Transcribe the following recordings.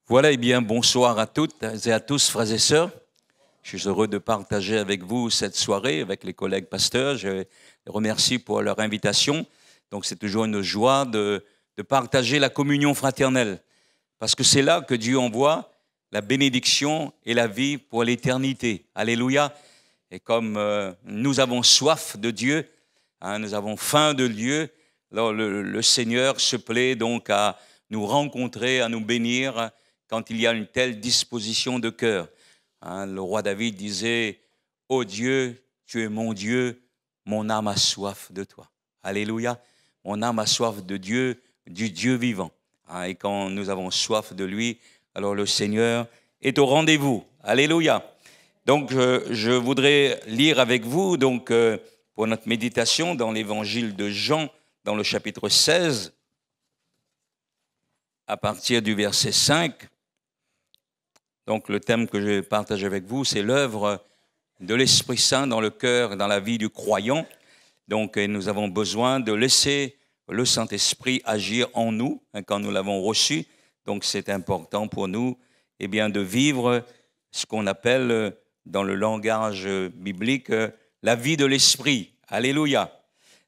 Voilà, et bien, bonsoir à toutes et à tous, frères et sœurs. Je suis heureux de partager avec vous cette soirée, avec les collègues pasteurs. Je les remercie pour leur invitation. Donc, c'est toujours une joie de partager la communion fraternelle, parce que c'est là que Dieu envoie la bénédiction et la vie pour l'éternité. Alléluia. Et comme nous avons soif de Dieu, nous avons faim de Dieu, alors le Seigneur se plaît donc à nous rencontrer, à nous bénir quand il y a une telle disposition de cœur. Le roi David disait, « Ô Dieu, tu es mon Dieu, mon âme a soif de toi. » Alléluia. Mon âme a soif de Dieu, du Dieu vivant. Et quand nous avons soif de lui, alors le Seigneur est au rendez-vous. Alléluia. Donc, je voudrais lire avec vous, donc, pour notre méditation dans l'évangile de Jean, dans le chapitre 16, à partir du verset 5. Donc, le thème que je partage avec vous, c'est l'œuvre de l'Esprit Saint dans le cœur, dans la vie du croyant. Donc, nous avons besoin de laisser le Saint-Esprit agir en nous quand nous l'avons reçu. Donc, c'est important pour nous de vivre ce qu'on appelle, dans le langage biblique, la vie de l'Esprit. Alléluia.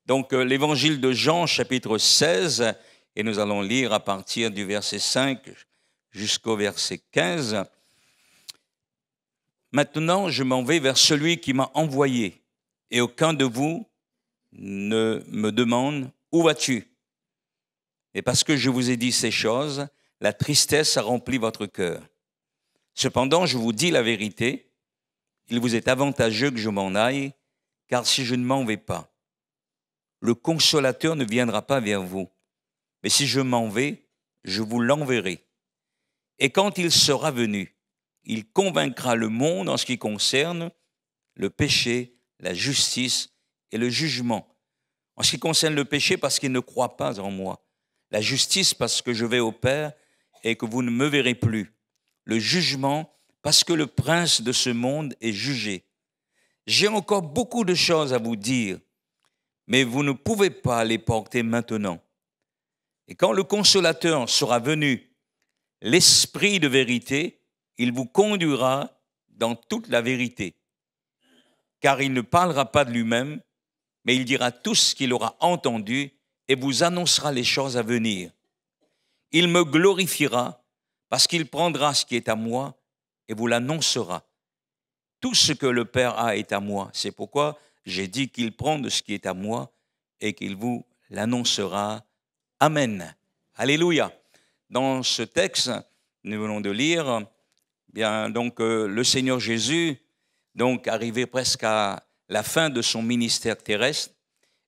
Donc, l'évangile de Jean, chapitre 16, et nous allons lire à partir du verset 5 jusqu'au verset 15. Maintenant, je m'en vais vers celui qui m'a envoyé, et aucun de vous ne me demande « Où vas-tu » Et parce que je vous ai dit ces choses, la tristesse a rempli votre cœur. Cependant, je vous dis la vérité, il vous est avantageux que je m'en aille, car si je ne m'en vais pas, le Consolateur ne viendra pas vers vous. Mais si je m'en vais, je vous l'enverrai. Et quand il sera venu, il convaincra le monde en ce qui concerne le péché, la justice et le jugement. En ce qui concerne le péché, parce qu'il ne croit pas en moi. La justice, parce que je vais au Père et que vous ne me verrez plus. Le jugement, parce que le prince de ce monde est jugé. J'ai encore beaucoup de choses à vous dire, mais vous ne pouvez pas les porter maintenant. Et quand le Consolateur sera venu, l'Esprit de vérité, il vous conduira dans toute la vérité. Car il ne parlera pas de lui-même, mais il dira tout ce qu'il aura entendu et vous annoncera les choses à venir. Il me glorifiera parce qu'il prendra ce qui est à moi et vous l'annoncera. Tout ce que le Père a est à moi. C'est pourquoi j'ai dit qu'il prend de ce qui est à moi et qu'il vous l'annoncera. Amen. Alléluia. Dans ce texte, nous venons de lire, le Seigneur Jésus, arrivé presque à la fin de son ministère terrestre,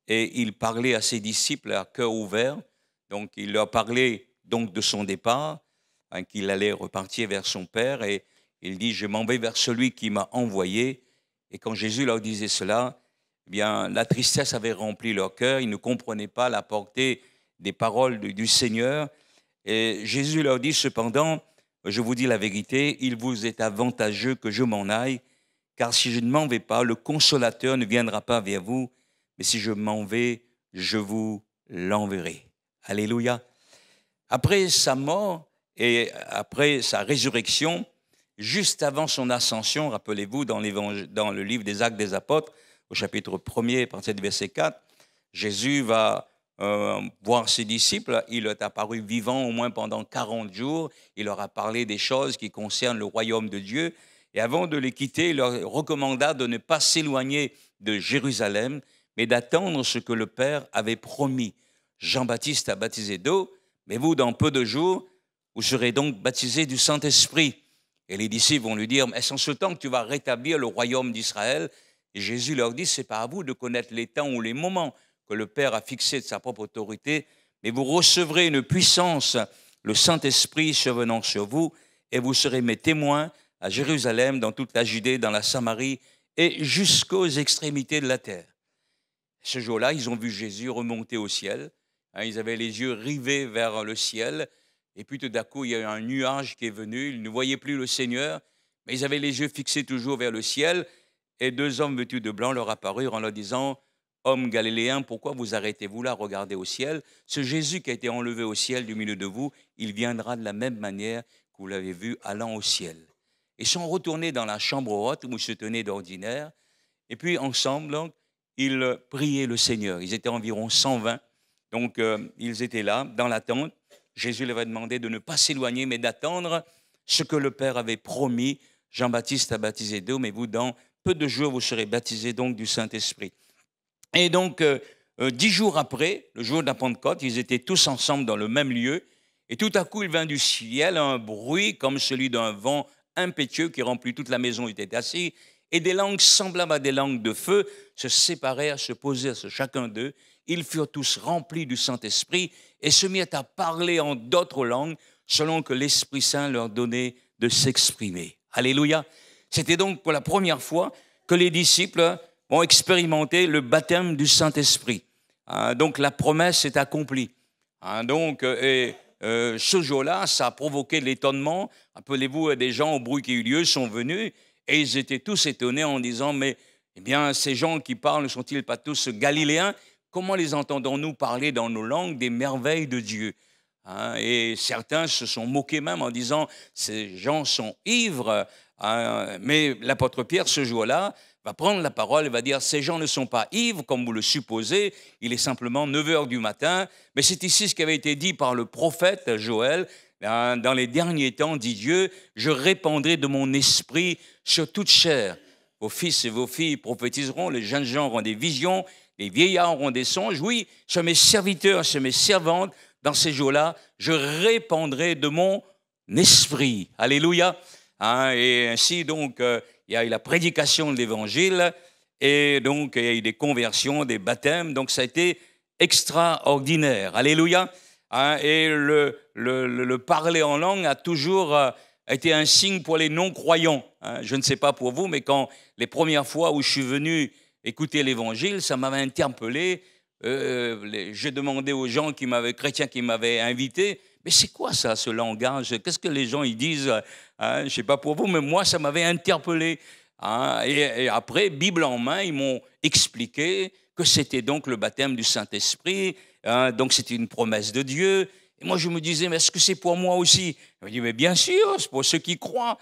et il parlait à ses disciples à cœur ouvert. Donc, il leur parlait de son départ, qu'il allait repartir vers son Père, et il dit, je m'en vais vers celui qui m'a envoyé. Et quand Jésus leur disait cela, la tristesse avait rempli leur cœur, ils ne comprenaient pas la portée des paroles du Seigneur. Et Jésus leur dit, cependant, je vous dis la vérité, il vous est avantageux que je m'en aille, car si je ne m'en vais pas, le Consolateur ne viendra pas vers vous, mais si je m'en vais, je vous l'enverrai. Alléluia. Après sa mort et après sa résurrection, juste avant son ascension, rappelez-vous, dans le livre des Actes des Apôtres, au chapitre 1er, à partir du verset 4, Jésus va voir ses disciples. Il est apparu vivant au moins pendant 40 jours. Il leur a parlé des choses qui concernent le royaume de Dieu. Et avant de les quitter, il leur recommanda de ne pas s'éloigner de Jérusalem, mais d'attendre ce que le Père avait promis. Jean-Baptiste a baptisé d'eau, mais vous, dans peu de jours, vous serez donc baptisés du Saint-Esprit. Et les disciples vont lui dire, est-ce en ce temps que tu vas rétablir le royaume d'Israël? Et Jésus leur dit, ce n'est pas à vous de connaître les temps ou les moments que le Père a fixés de sa propre autorité, mais vous recevrez une puissance, le Saint-Esprit survenant sur vous, et vous serez mes témoins à Jérusalem, dans toute la Judée, dans la Samarie, et jusqu'aux extrémités de la terre. Ce jour-là, ils ont vu Jésus remonter au ciel. Ils avaient les yeux rivés vers le ciel. Et puis tout d'un coup, il y a eu un nuage qui est venu. Ils ne voyaient plus le Seigneur, mais ils avaient les yeux fixés toujours vers le ciel. Et deux hommes vêtus de blanc leur apparurent en leur disant, « Hommes galiléens, pourquoi vous arrêtez-vous là, regardez au ciel? Ce Jésus qui a été enlevé au ciel du milieu de vous, il viendra de la même manière que vous l'avez vu allant au ciel. Ils sont retournés dans la chambre haute où ils se tenaient d'ordinaire. Et puis, ensemble, donc, ils priaient le Seigneur. Ils étaient environ 120. Donc, ils étaient là, dans l'attente. Jésus leur avait demandé de ne pas s'éloigner, mais d'attendre ce que le Père avait promis. Jean-Baptiste a baptisé d'eau, mais vous, dans peu de jours, vous serez baptisés donc du Saint-Esprit. Et donc, 10 jours après, le jour de la Pentecôte, ils étaient tous ensemble dans le même lieu. Et tout à coup, il vint du ciel un bruit comme celui d'un vent impétueux qui remplit toute la maison où ils étaient assis. Et des langues semblables à des langues de feu se séparèrent, se posèrent sur chacun d'eux. Ils furent tous remplis du Saint-Esprit et se mirent à parler en d'autres langues selon que l'Esprit Saint leur donnait de s'exprimer. Alléluia. C'était donc pour la première fois que les disciples ont expérimenté le baptême du Saint-Esprit. Donc la promesse est accomplie. Ce jour-là, ça a provoqué de l'étonnement. Rappelez-vous, des gens au bruit qui a eu lieu sont venus et ils étaient tous étonnés en disant, mais eh bien, ces gens qui parlent ne sont-ils pas tous galiléens? Comment les entendons-nous parler dans nos langues des merveilles de Dieu? Et certains se sont moqués même en disant, ces gens sont ivres. Mais l'apôtre Pierre, ce jour-là, va prendre la parole et va dire, ces gens ne sont pas ivres comme vous le supposez, il est simplement 9 heures du matin, mais c'est ici ce qui avait été dit par le prophète Joël, dans les derniers temps, dit Dieu, je répandrai de mon esprit sur toute chair. Vos fils et vos filles prophétiseront, les jeunes gens auront des visions, les vieillards auront des songes. Oui, sur mes serviteurs, sur mes servantes, dans ces jours-là, je répandrai de mon esprit. Alléluia. Et ainsi, donc, il y a eu la prédication de l'Évangile et donc il y a eu des conversions, des baptêmes. Donc, ça a été extraordinaire. Alléluia. Et le parler en langue a toujours été un signe pour les non-croyants. Je ne sais pas pour vous, mais quand les premières fois où je suis venu écouter l'Évangile, ça m'avait interpellé. J'ai demandé aux gens chrétiens qui m'avaient invité, mais c'est quoi ça, ce langage? Qu'est-ce que les gens ils disent? Je ne sais pas pour vous, mais moi, ça m'avait interpellé. Et après, Bible en main, ils m'ont expliqué que c'était donc le baptême du Saint-Esprit, donc c'était une promesse de Dieu. Et moi, je me disais, mais est-ce que c'est pour moi aussi? Je me dis, mais bien sûr, c'est pour ceux qui croient.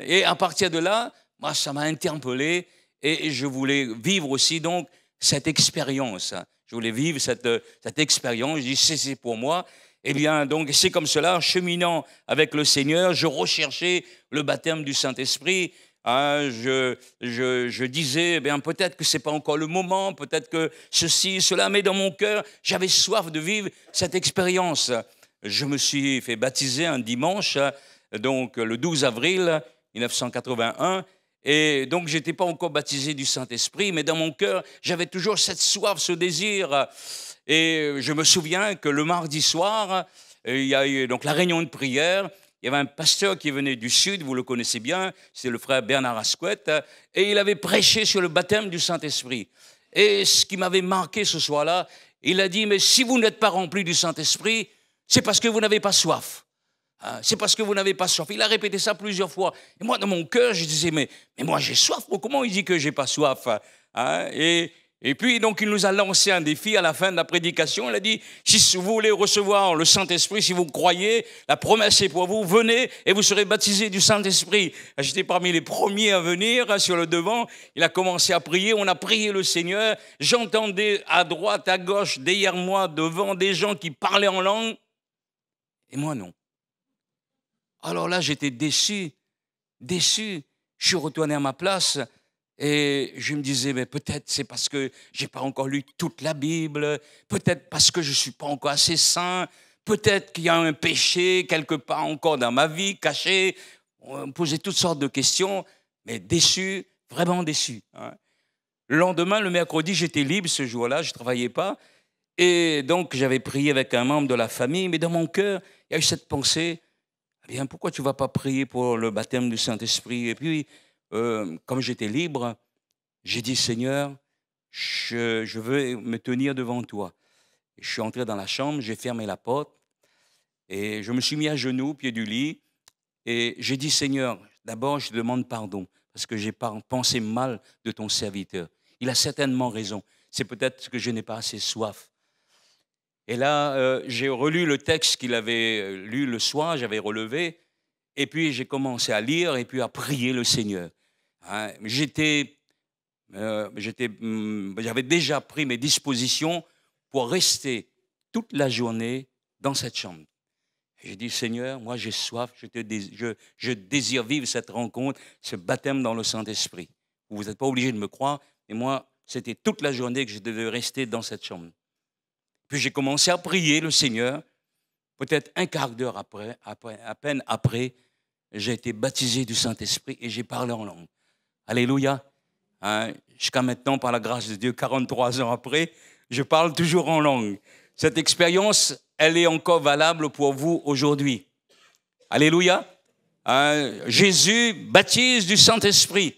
Et à partir de là, moi, ça m'a interpellé et je voulais vivre aussi donc cette expérience. Je voulais vivre cette expérience. Je dis, c'est pour moi. Eh bien, donc, c'est comme cela, cheminant avec le Seigneur, je recherchais le baptême du Saint-Esprit. Je disais, eh bien, peut-être que ce n'est pas encore le moment, peut-être que ceci, cela, mais dans mon cœur, j'avais soif de vivre cette expérience. Je me suis fait baptiser un dimanche, donc le 12 avril 1981, et donc je n'étais pas encore baptisé du Saint-Esprit, mais dans mon cœur, j'avais toujours cette soif, ce désir. Et je me souviens que le mardi soir, il y a eu donc la réunion de prière. Il y avait un pasteur qui venait du Sud, vous le connaissez bien, c'est le frère Bernard Asquette, et il avait prêché sur le baptême du Saint-Esprit. Et ce qui m'avait marqué ce soir-là, il a dit, mais si vous n'êtes pas rempli du Saint-Esprit, c'est parce que vous n'avez pas soif. C'est parce que vous n'avez pas soif. Il a répété ça plusieurs fois. Et moi, dans mon cœur, je disais, mais moi, j'ai soif. Comment il dit que j'ai pas soif? Et puis, donc, il nous a lancé un défi à la fin de la prédication. Il a dit, si vous voulez recevoir le Saint-Esprit, si vous croyez, la promesse est pour vous, venez et vous serez baptisés du Saint-Esprit. J'étais parmi les premiers à venir sur le devant. Il a commencé à prier. On a prié le Seigneur. J'entendais à droite, à gauche, derrière moi, devant des gens qui parlaient en langue. Et moi, non. Alors là, j'étais déçu. Je suis retourné à ma place. Et je me disais, mais peut-être c'est parce que je n'ai pas encore lu toute la Bible, peut-être parce que je ne suis pas encore assez saint, peut-être qu'il y a un péché quelque part encore dans ma vie, caché. On me posait toutes sortes de questions, mais déçu, vraiment déçu. Le lendemain, le mercredi, j'étais libre ce jour-là, je ne travaillais pas. Et donc, j'avais prié avec un membre de la famille, mais dans mon cœur, il y a eu cette pensée, eh bien, pourquoi tu ne vas pas prier pour le baptême du Saint-Esprit? Et puis, comme j'étais libre, j'ai dit, Seigneur, je veux me tenir devant toi. Et je suis entré dans la chambre, j'ai fermé la porte et je me suis mis à genoux au pied du lit et j'ai dit, Seigneur, d'abord, je te demande pardon parce que j'ai pensé mal de ton serviteur. Il a certainement raison. C'est peut-être que je n'ai pas assez soif. Et là, j'ai relu le texte qu'il avait lu le soir, j'avais relevé. Et puis j'ai commencé à lire et puis à prier le Seigneur. Hein, j'avais déjà pris mes dispositions pour rester toute la journée dans cette chambre. J'ai dit, Seigneur, moi j'ai soif, je désire vivre cette rencontre, ce baptême dans le Saint-Esprit. Vous n'êtes pas obligé de me croire, mais moi, c'était toute la journée que je devais rester dans cette chambre. Puis j'ai commencé à prier le Seigneur. Peut-être un quart d'heure après, à peine après, j'ai été baptisé du Saint-Esprit et j'ai parlé en langue. Alléluia. Hein, jusqu'à maintenant, par la grâce de Dieu, 43 ans après, je parle toujours en langue. Cette expérience, elle est encore valable pour vous aujourd'hui. Alléluia. Hein, Jésus baptise du Saint-Esprit.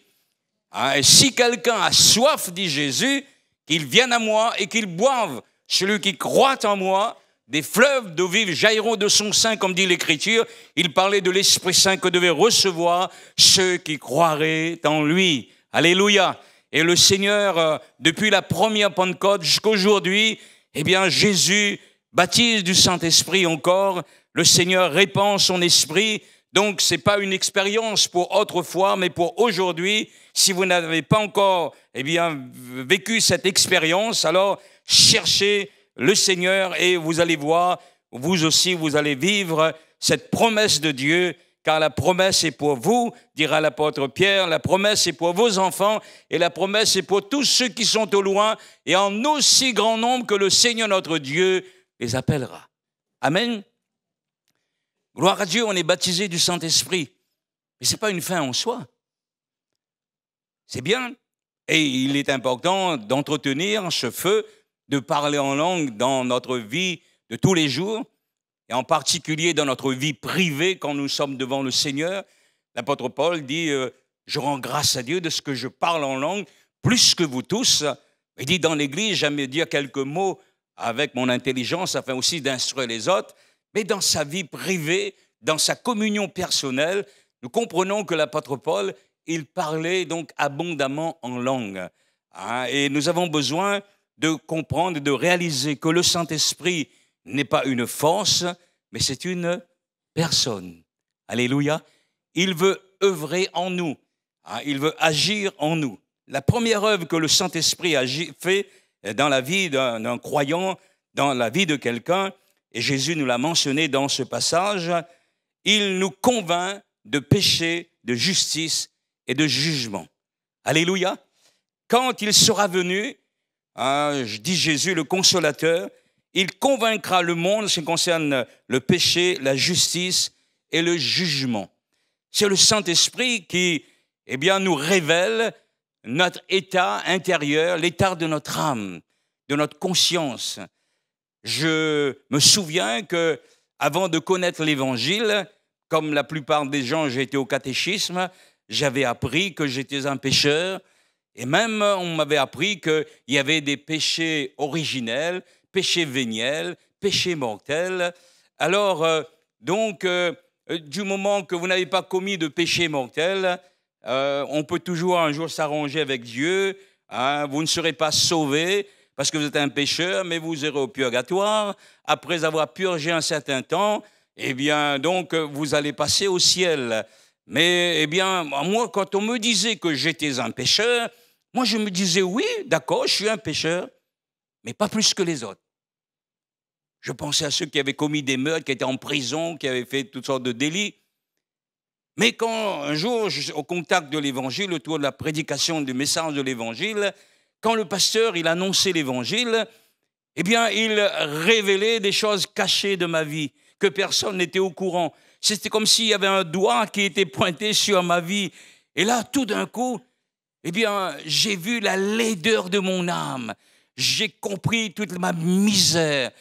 Hein, et si quelqu'un a soif, dit Jésus, qu'il vienne à moi et qu'il boive. Celui qui croit en moi, des fleuves d'eau vive jailliront de son sein, comme dit l'Écriture. Il parlait de l'Esprit Saint que devaient recevoir ceux qui croiraient en lui. Alléluia. Et le Seigneur, depuis la première Pentecôte jusqu'à aujourd'hui, eh bien, Jésus baptise du Saint-Esprit encore. Le Seigneur répand son esprit. Donc, ce n'est pas une expérience pour autrefois, mais pour aujourd'hui. Si vous n'avez pas encore, eh bien, vécu cette expérience, alors cherchez le Seigneur et vous allez voir, vous aussi, vous allez vivre cette promesse de Dieu, car la promesse est pour vous, dira l'apôtre Pierre, la promesse est pour vos enfants et la promesse est pour tous ceux qui sont au loin et en aussi grand nombre que le Seigneur notre Dieu les appellera. Amen. Gloire à Dieu, on est baptisé du Saint-Esprit. Mais ce n'est pas une fin en soi. C'est bien. Et il est important d'entretenir ce feu, de parler en langue dans notre vie de tous les jours, et en particulier dans notre vie privée quand nous sommes devant le Seigneur. L'apôtre Paul dit « Je rends grâce à Dieu de ce que je parle en langue, plus que vous tous. » Il dit dans l'Église, j'aime dire quelques mots avec mon intelligence, afin aussi d'instruire les autres, mais dans sa vie privée, dans sa communion personnelle, nous comprenons que l'apôtre Paul, il parlait donc abondamment en langue. Hein, et nous avons besoin de comprendre, de réaliser que le Saint-Esprit n'est pas une force, mais c'est une personne. Alléluia. Il veut œuvrer en nous. Hein, il veut agir en nous. La première œuvre que le Saint-Esprit fait dans la vie d'un croyant, dans la vie de quelqu'un, et Jésus nous l'a mentionné dans ce passage, il nous convainc de péché, de justice et de jugement. Alléluia. Quand il sera venu, je dis Jésus, le consolateur, il convaincra le monde en ce qui concerne le péché, la justice et le jugement. C'est le Saint-Esprit qui, eh bien, nous révèle notre état intérieur, l'état de notre âme, de notre conscience. Je me souviens que avant de connaître l'Évangile, comme la plupart des gens, j'ai été au catéchisme, j'avais appris que j'étais un pécheur, et même on m'avait appris qu'il y avait des péchés originels, péchés véniels, péchés mortels. Alors, du moment que vous n'avez pas commis de péché mortel, on peut toujours un jour s'arranger avec Dieu. Hein, vous ne serez pas sauvés parce que vous êtes un pécheur, mais vous irez au purgatoire. Après avoir purgé un certain temps, eh bien, donc, vous allez passer au ciel. Mais, eh bien, moi, quand on me disait que j'étais un pécheur, moi, je me disais, oui, d'accord, je suis un pécheur, mais pas plus que les autres. Je pensais à ceux qui avaient commis des meurtres, qui étaient en prison, qui avaient fait toutes sortes de délits. Mais quand, un jour, au contact de l'Évangile, autour de la prédication du message de l'Évangile, quand le pasteur, il annonçait l'Évangile, eh bien, il révélait des choses cachées de ma vie, que personne n'était au courant. C'était comme s'il y avait un doigt qui était pointé sur ma vie. Et là, tout d'un coup, eh bien, j'ai vu la laideur de mon âme. J'ai compris toute ma misère,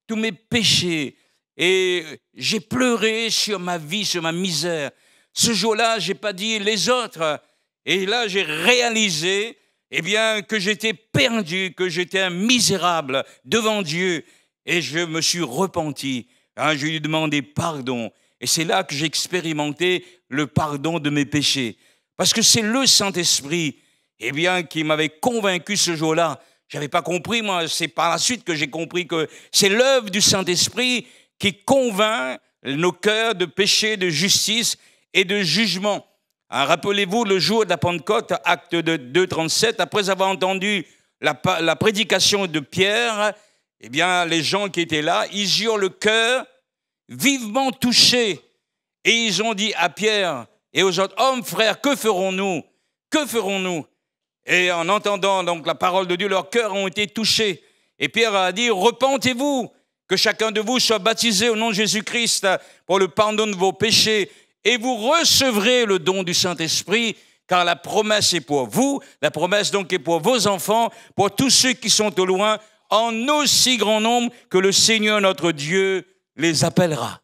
tous mes péchés. Et j'ai pleuré sur ma vie, sur ma misère. Ce jour-là, je n'ai pas dit les autres. Et là, j'ai réalisé, eh bien, que j'étais perdu, que j'étais un misérable devant Dieu. Et je me suis repenti. Hein, je lui ai demandé pardon. Et c'est là que j'ai expérimenté le pardon de mes péchés. Parce que c'est le Saint-Esprit, eh bien, qui m'avait convaincu ce jour-là. Je n'avais pas compris, moi, c'est par la suite que j'ai compris que c'est l'œuvre du Saint-Esprit qui convainc nos cœurs de péché, de justice et de jugement. Hein, rappelez-vous le jour de la Pentecôte, acte 2, 37, après avoir entendu la prédication de Pierre, eh bien, les gens qui étaient là, ils eurent le cœur vivement touché. Et ils ont dit à Pierre et aux autres, hommes, frères, que ferons-nous? Que ferons-nous? Et en entendant donc la parole de Dieu, leurs cœurs ont été touchés. Et Pierre a dit, repentez-vous, que chacun de vous soit baptisé au nom de Jésus-Christ pour le pardon de vos péchés, et vous recevrez le don du Saint-Esprit, car la promesse est pour vous, la promesse donc est pour vos enfants, pour tous ceux qui sont au loin, en aussi grand nombre que le Seigneur notre Dieu les appellera.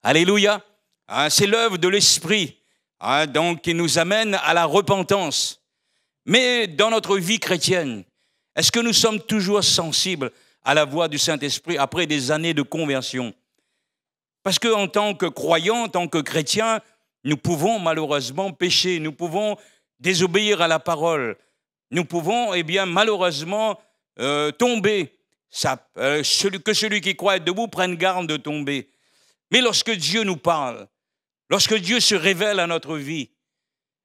Alléluia. Hein, c'est l'œuvre de l'Esprit, hein, donc qui nous amène à la repentance. Mais dans notre vie chrétienne, est-ce que nous sommes toujours sensibles à la voix du Saint-Esprit après des années de conversion? Parce qu'en tant que croyants, en tant que chrétiens, nous pouvons malheureusement pécher, nous pouvons désobéir à la parole, nous pouvons, eh bien, malheureusement tomber. Que celui qui croit être debout prenne garde de tomber. Mais lorsque Dieu nous parle, lorsque Dieu se révèle à notre vie,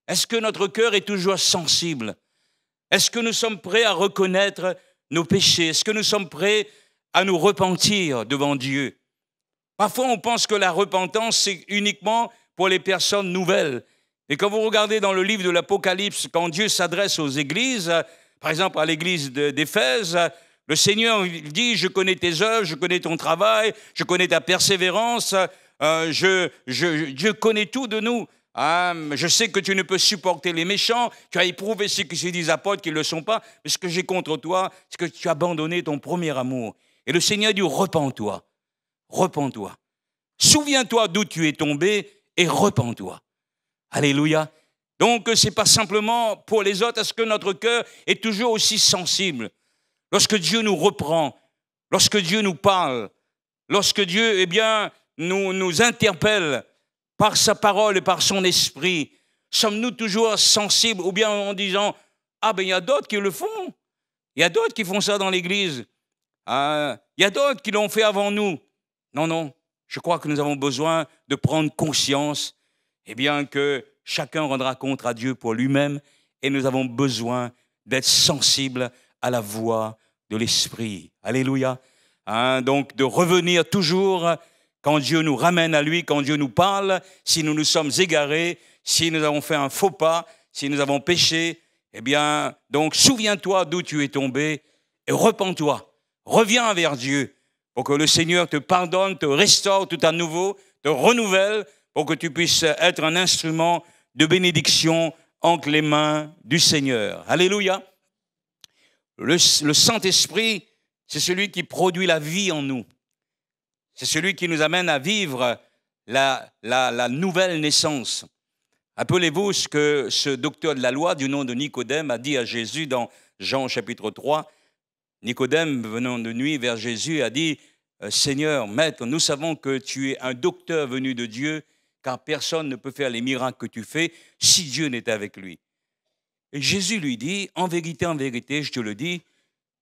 est-ce que notre cœur est toujours sensible? Est-ce que nous sommes prêts à reconnaître nos péchés? Est-ce que nous sommes prêts à nous repentir devant Dieu? Parfois, on pense que la repentance, c'est uniquement pour les personnes nouvelles. Et quand vous regardez dans le livre de l'Apocalypse, quand Dieu s'adresse aux églises, par exemple à l'église d'Éphèse, le Seigneur dit, je connais tes œuvres, je connais ton travail, je connais ta persévérance, Dieu connaît tout de nous. Je sais que tu ne peux supporter les méchants, tu as éprouvé ceux qui se disent apôtres qui ne le sont pas, mais ce que j'ai contre toi, c'est que tu as abandonné ton premier amour. Et le Seigneur dit, repens-toi, repens-toi. Souviens-toi d'où tu es tombé et repens-toi. Alléluia. Donc, ce n'est pas simplement pour les autres, est-ce que notre cœur est toujours aussi sensible? Lorsque Dieu nous reprend, lorsque Dieu nous parle, lorsque Dieu, eh bien, nous interpelle par sa parole et par son esprit, sommes-nous toujours sensibles ou bien en disant, ah ben il y a d'autres qui le font, il y a d'autres qui font ça dans l'église, il y a d'autres qui l'ont fait avant nous. Non, non, je crois que nous avons besoin de prendre conscience, eh bien que chacun rendra compte à Dieu pour lui-même et nous avons besoin d'être sensibles à la voix de l'Esprit. Alléluia. Donc de revenir toujours quand Dieu nous ramène à lui, quand Dieu nous parle, si nous nous sommes égarés, si nous avons fait un faux pas, si nous avons péché, eh bien, donc souviens-toi d'où tu es tombé et repens-toi. Reviens vers Dieu pour que le Seigneur te pardonne, te restaure tout à nouveau, te renouvelle pour que tu puisses être un instrument de bénédiction entre les mains du Seigneur. Alléluia. Le Saint-Esprit, c'est celui qui produit la vie en nous. C'est celui qui nous amène à vivre la nouvelle naissance. Rappelez-vous ce que ce docteur de la loi du nom de Nicodème a dit à Jésus dans Jean chapitre 3. Nicodème, venant de nuit vers Jésus, a dit « Seigneur, Maître, nous savons que tu es un docteur venu de Dieu, car personne ne peut faire les miracles que tu fais si Dieu n'est avec lui. » Et Jésus lui dit « En vérité, je te le dis,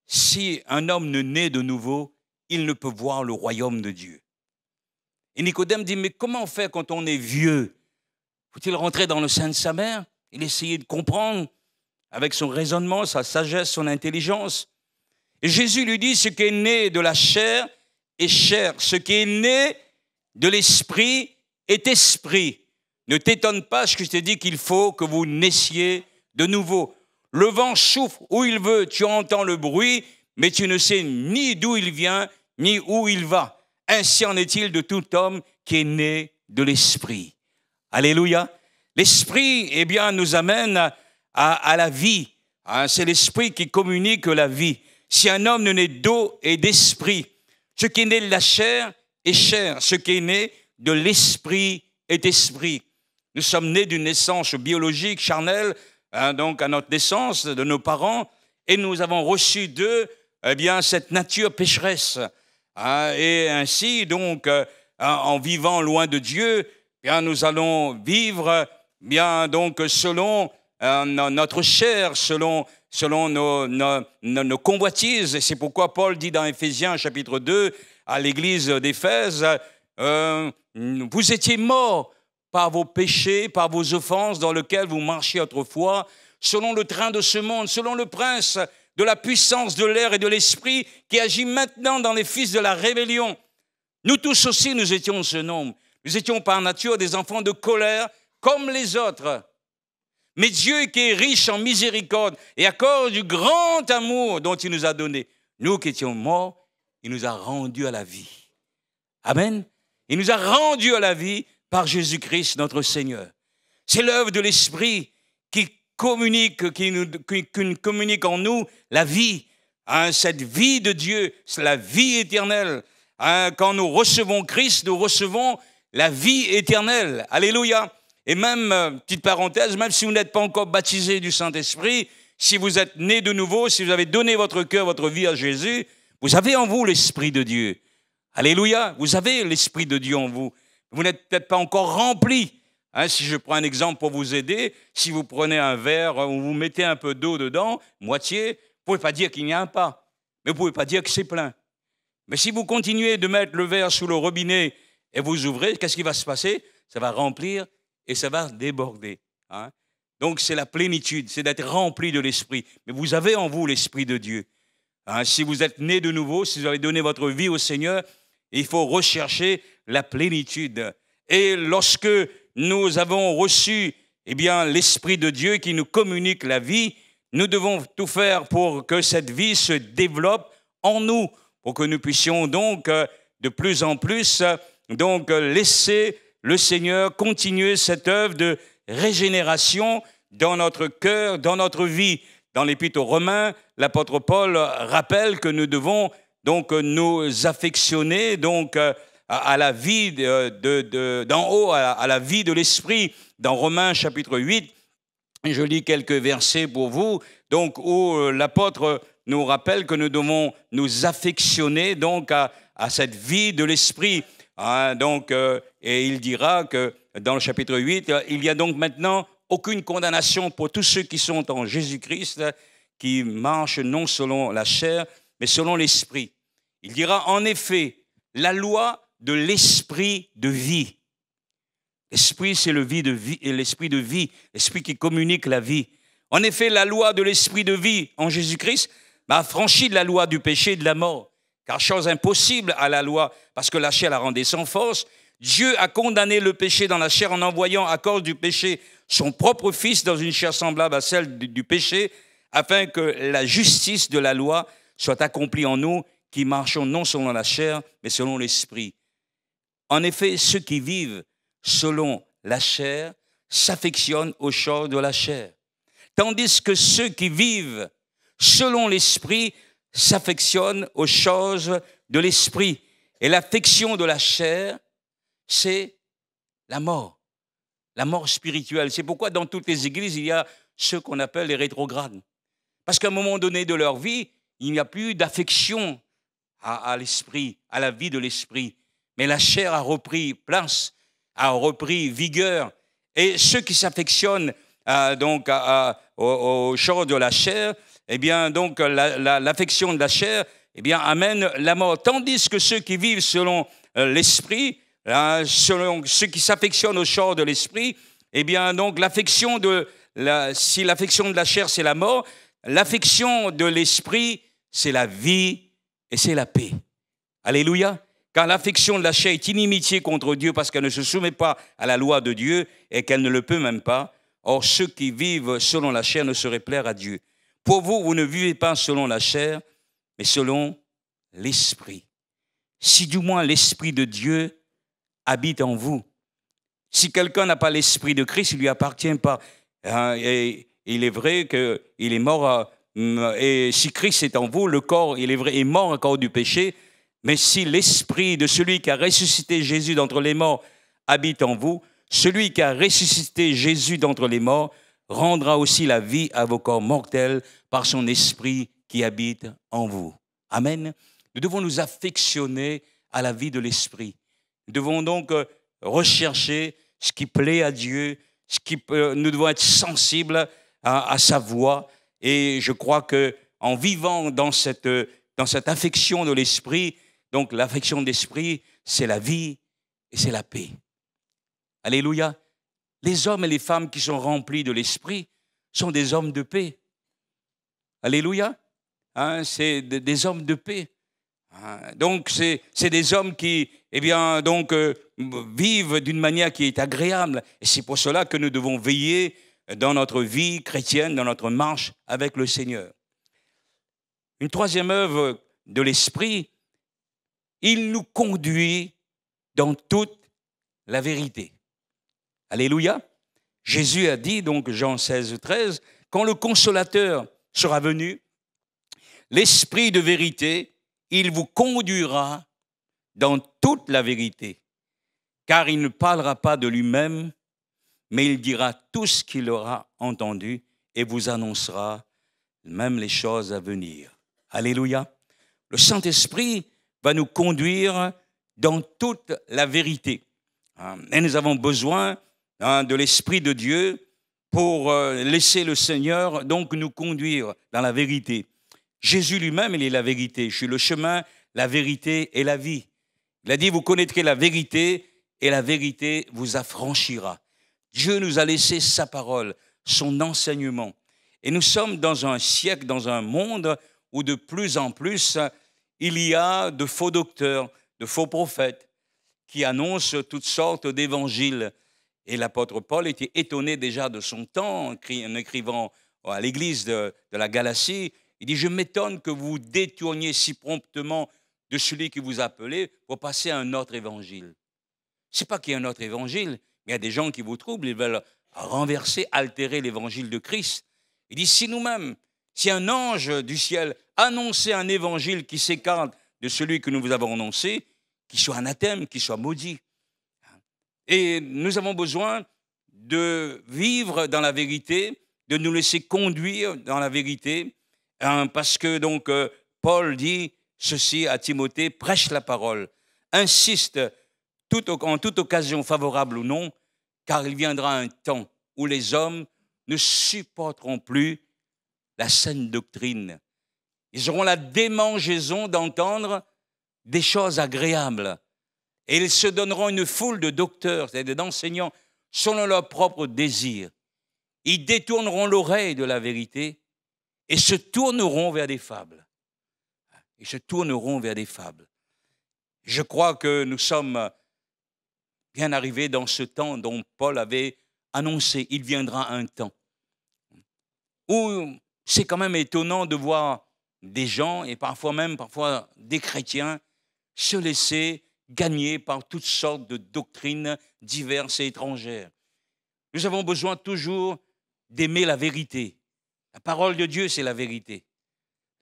si un homme ne naît de nouveau, il ne peut voir le royaume de Dieu. » Et Nicodème dit « Mais comment faire quand on est vieux? Faut-il rentrer dans le sein de sa mère? » Il essayait de comprendre avec son raisonnement, sa sagesse, son intelligence. Et Jésus lui dit « Ce qui est né de la chair est chair. Ce qui est né de l'esprit est esprit. Ne t'étonne pas ce que je t'ai dit qu'il faut que vous naissiez de nouveau. Le vent souffle où il veut, tu entends le bruit, mais tu ne sais ni d'où il vient, ni où il va. Ainsi en est-il de tout homme qui est né de l'esprit. » Alléluia. L'esprit, eh bien, nous amène à la vie. C'est l'esprit qui communique la vie. Si un homme ne naît d'eau et d'esprit, ce qui est né de la chair est chair, ce qui est né de l'esprit est esprit. Nous sommes nés d'une naissance biologique, charnelle, donc à notre naissance, de nos parents, et nous avons reçu d'eux, eh bien, cette nature pécheresse. Et ainsi, donc, en vivant loin de Dieu, bien, nous allons vivre, bien, donc, selon notre chair, selon nos convoitises. Et c'est pourquoi Paul dit dans Éphésiens chapitre 2 à l'église d'Éphèse, vous étiez morts par vos péchés, par vos offenses dans lesquelles vous marchiez autrefois, selon le train de ce monde, selon le prince de la puissance de l'air et de l'esprit qui agit maintenant dans les fils de la rébellion. Nous tous aussi, nous étions de ce nombre. Nous étions par nature des enfants de colère comme les autres. Mais Dieu qui est riche en miséricorde et à cause du grand amour dont il nous a donné, nous qui étions morts, il nous a rendus à la vie. Amen. Il nous a rendus à la vie par Jésus-Christ, notre Seigneur. C'est l'œuvre de l'Esprit qui communique en nous la vie. Cette vie de Dieu, c'est la vie éternelle. Quand nous recevons Christ, nous recevons la vie éternelle. Alléluia. Et même, petite parenthèse, même si vous n'êtes pas encore baptisé du Saint-Esprit, si vous êtes né de nouveau, si vous avez donné votre cœur, votre vie à Jésus, vous avez en vous l'Esprit de Dieu. Alléluia, vous avez l'Esprit de Dieu en vous. Vous n'êtes peut-être pas encore rempli. Si je prends un exemple pour vous aider, si vous prenez un verre où vous mettez un peu d'eau dedans, moitié, vous ne pouvez pas dire qu'il n'y a pas, mais vous ne pouvez pas dire que c'est plein. Mais si vous continuez de mettre le verre sous le robinet et vous ouvrez, qu'est-ce qui va se passer? Ça va remplir et ça va déborder. Donc c'est la plénitude, c'est d'être rempli de l'Esprit. Mais vous avez en vous l'Esprit de Dieu. Si vous êtes né de nouveau, si vous avez donné votre vie au Seigneur, il faut rechercher la plénitude. Et lorsque nous avons reçu l'Esprit de Dieu qui nous communique la vie, nous devons tout faire pour que cette vie se développe en nous, pour que nous puissions donc de plus en plus laisser le Seigneur continuer cette œuvre de régénération dans notre cœur, dans notre vie. Dans l'Épître aux Romains, l'apôtre Paul rappelle que nous devons donc nous affectionner à la vie d'en haut, à la vie de l'Esprit. Dans Romains chapitre 8, je lis quelques versets pour vous, donc où l'apôtre nous rappelle que nous devons nous affectionner donc à cette vie de l'Esprit. Et il dira que dans le chapitre 8, il y a donc maintenant aucune condamnation pour tous ceux qui sont en Jésus-Christ, qui marchent non selon la chair, mais selon l'Esprit. Il dira en effet, la loi de l'Esprit de vie. L'Esprit, c'est l'Esprit de vie, l'Esprit qui communique la vie. En effet, la loi de l'Esprit de vie en Jésus-Christ a franchi de la loi du péché et de la mort. Car chose impossible à la loi, parce que la chair la rendait sans force, Dieu a condamné le péché dans la chair en envoyant à cause du péché son propre Fils dans une chair semblable à celle du péché, afin que la justice de la loi soit accomplie en nous, qui marchons non selon la chair, mais selon l'Esprit. En effet, ceux qui vivent selon la chair s'affectionnent aux choses de la chair, tandis que ceux qui vivent selon l'Esprit s'affectionnent aux choses de l'Esprit. Et l'affection de la chair, c'est la mort spirituelle. C'est pourquoi dans toutes les églises, il y a ceux qu'on appelle les rétrogrades. Parce qu'à un moment donné de leur vie, il n'y a plus d'affection à l'esprit, à la vie de l'esprit. Mais la chair a repris place, a repris vigueur. Et ceux qui s'affectionnent aux choses de la chair, l'affection de la chair, amène la mort. Tandis que ceux qui vivent selon l'esprit, selon ceux qui s'affectionnent aux choses de l'esprit, si l'affection de la chair, c'est la mort, l'affection de l'esprit, c'est la vie et c'est la paix. Alléluia. Car l'affection de la chair est inimitié contre Dieu parce qu'elle ne se soumet pas à la loi de Dieu et qu'elle ne le peut même pas. Or, ceux qui vivent selon la chair ne sauraient plaire à Dieu. Pour vous, vous ne vivez pas selon la chair, mais selon l'esprit. Si du moins l'esprit de Dieu habite en vous. Si quelqu'un n'a pas l'esprit de Christ, il ne lui appartient pas. Et il est vrai qu'il est mort, et si Christ est en vous, le corps, il est vrai, est mort à cause du péché. Mais si l'esprit de celui qui a ressuscité Jésus d'entre les morts habite en vous, celui qui a ressuscité Jésus d'entre les morts rendra aussi la vie à vos corps mortels par son esprit qui habite en vous. Amen. Nous devons nous affectionner à la vie de l'esprit. Nous devons donc rechercher ce qui plaît à Dieu, nous devons être sensibles à sa voix. Et je crois qu'en vivant dans cette affection de l'esprit, donc l'affection de l'esprit, c'est la vie et c'est la paix. Alléluia. Les hommes et les femmes qui sont remplis de l'Esprit sont des hommes de paix. Alléluia. Hein, c'est des hommes de paix. Hein, donc, c'est des hommes qui, eh bien, donc, vivent d'une manière qui est agréable. Et c'est pour cela que nous devons veiller dans notre vie chrétienne, dans notre marche avec le Seigneur. Une troisième œuvre de l'Esprit, il nous conduit dans toute la vérité. Alléluia. Jésus a dit, donc Jean 16, 13, quand le Consolateur sera venu, l'Esprit de vérité, il vous conduira dans toute la vérité, car il ne parlera pas de lui-même, mais il dira tout ce qu'il aura entendu et vous annoncera même les choses à venir. Alléluia. Le Saint-Esprit va nous conduire dans toute la vérité. Et nous avons besoin de l'Esprit de Dieu pour laisser le Seigneur donc nous conduire dans la vérité. Jésus lui-même, il est la vérité. Je suis le chemin, la vérité et la vie. Il a dit, vous connaîtrez la vérité et la vérité vous affranchira. Dieu nous a laissé sa parole, son enseignement. Et nous sommes dans un siècle, dans un monde où de plus en plus, il y a de faux docteurs, de faux prophètes qui annoncent toutes sortes d'évangiles. Et l'apôtre Paul était étonné déjà de son temps en écrivant à l'église de la Galatie. Il dit, je m'étonne que vous détourniez si promptement de celui qui vous appelait pour passer à un autre évangile. Ce n'est pas qu'il y a un autre évangile, mais il y a des gens qui vous troublent, ils veulent renverser, altérer l'évangile de Christ. Il dit, si nous-mêmes, si un ange du ciel annonçait un évangile qui s'écarte de celui que nous vous avons annoncé, qu'il soit anathème, qu'il soit maudit. Et nous avons besoin de vivre dans la vérité, de nous laisser conduire dans la vérité, parce que donc Paul dit ceci à Timothée, prêche la parole, insiste en toute occasion favorable ou non, car il viendra un temps où les hommes ne supporteront plus la saine doctrine. Ils auront la démangeaison d'entendre des choses agréables. Et ils se donneront une foule de docteurs, c'est-à-dire d'enseignants, selon leur propre désir. Ils détourneront l'oreille de la vérité et se tourneront vers des fables. Ils se tourneront vers des fables. Je crois que nous sommes bien arrivés dans ce temps dont Paul avait annoncé. Il viendra un temps où c'est quand même étonnant de voir des gens, et parfois des chrétiens, se laisser gagner par toutes sortes de doctrines diverses et étrangères. Nous avons besoin toujours d'aimer la vérité. La parole de Dieu, c'est la vérité.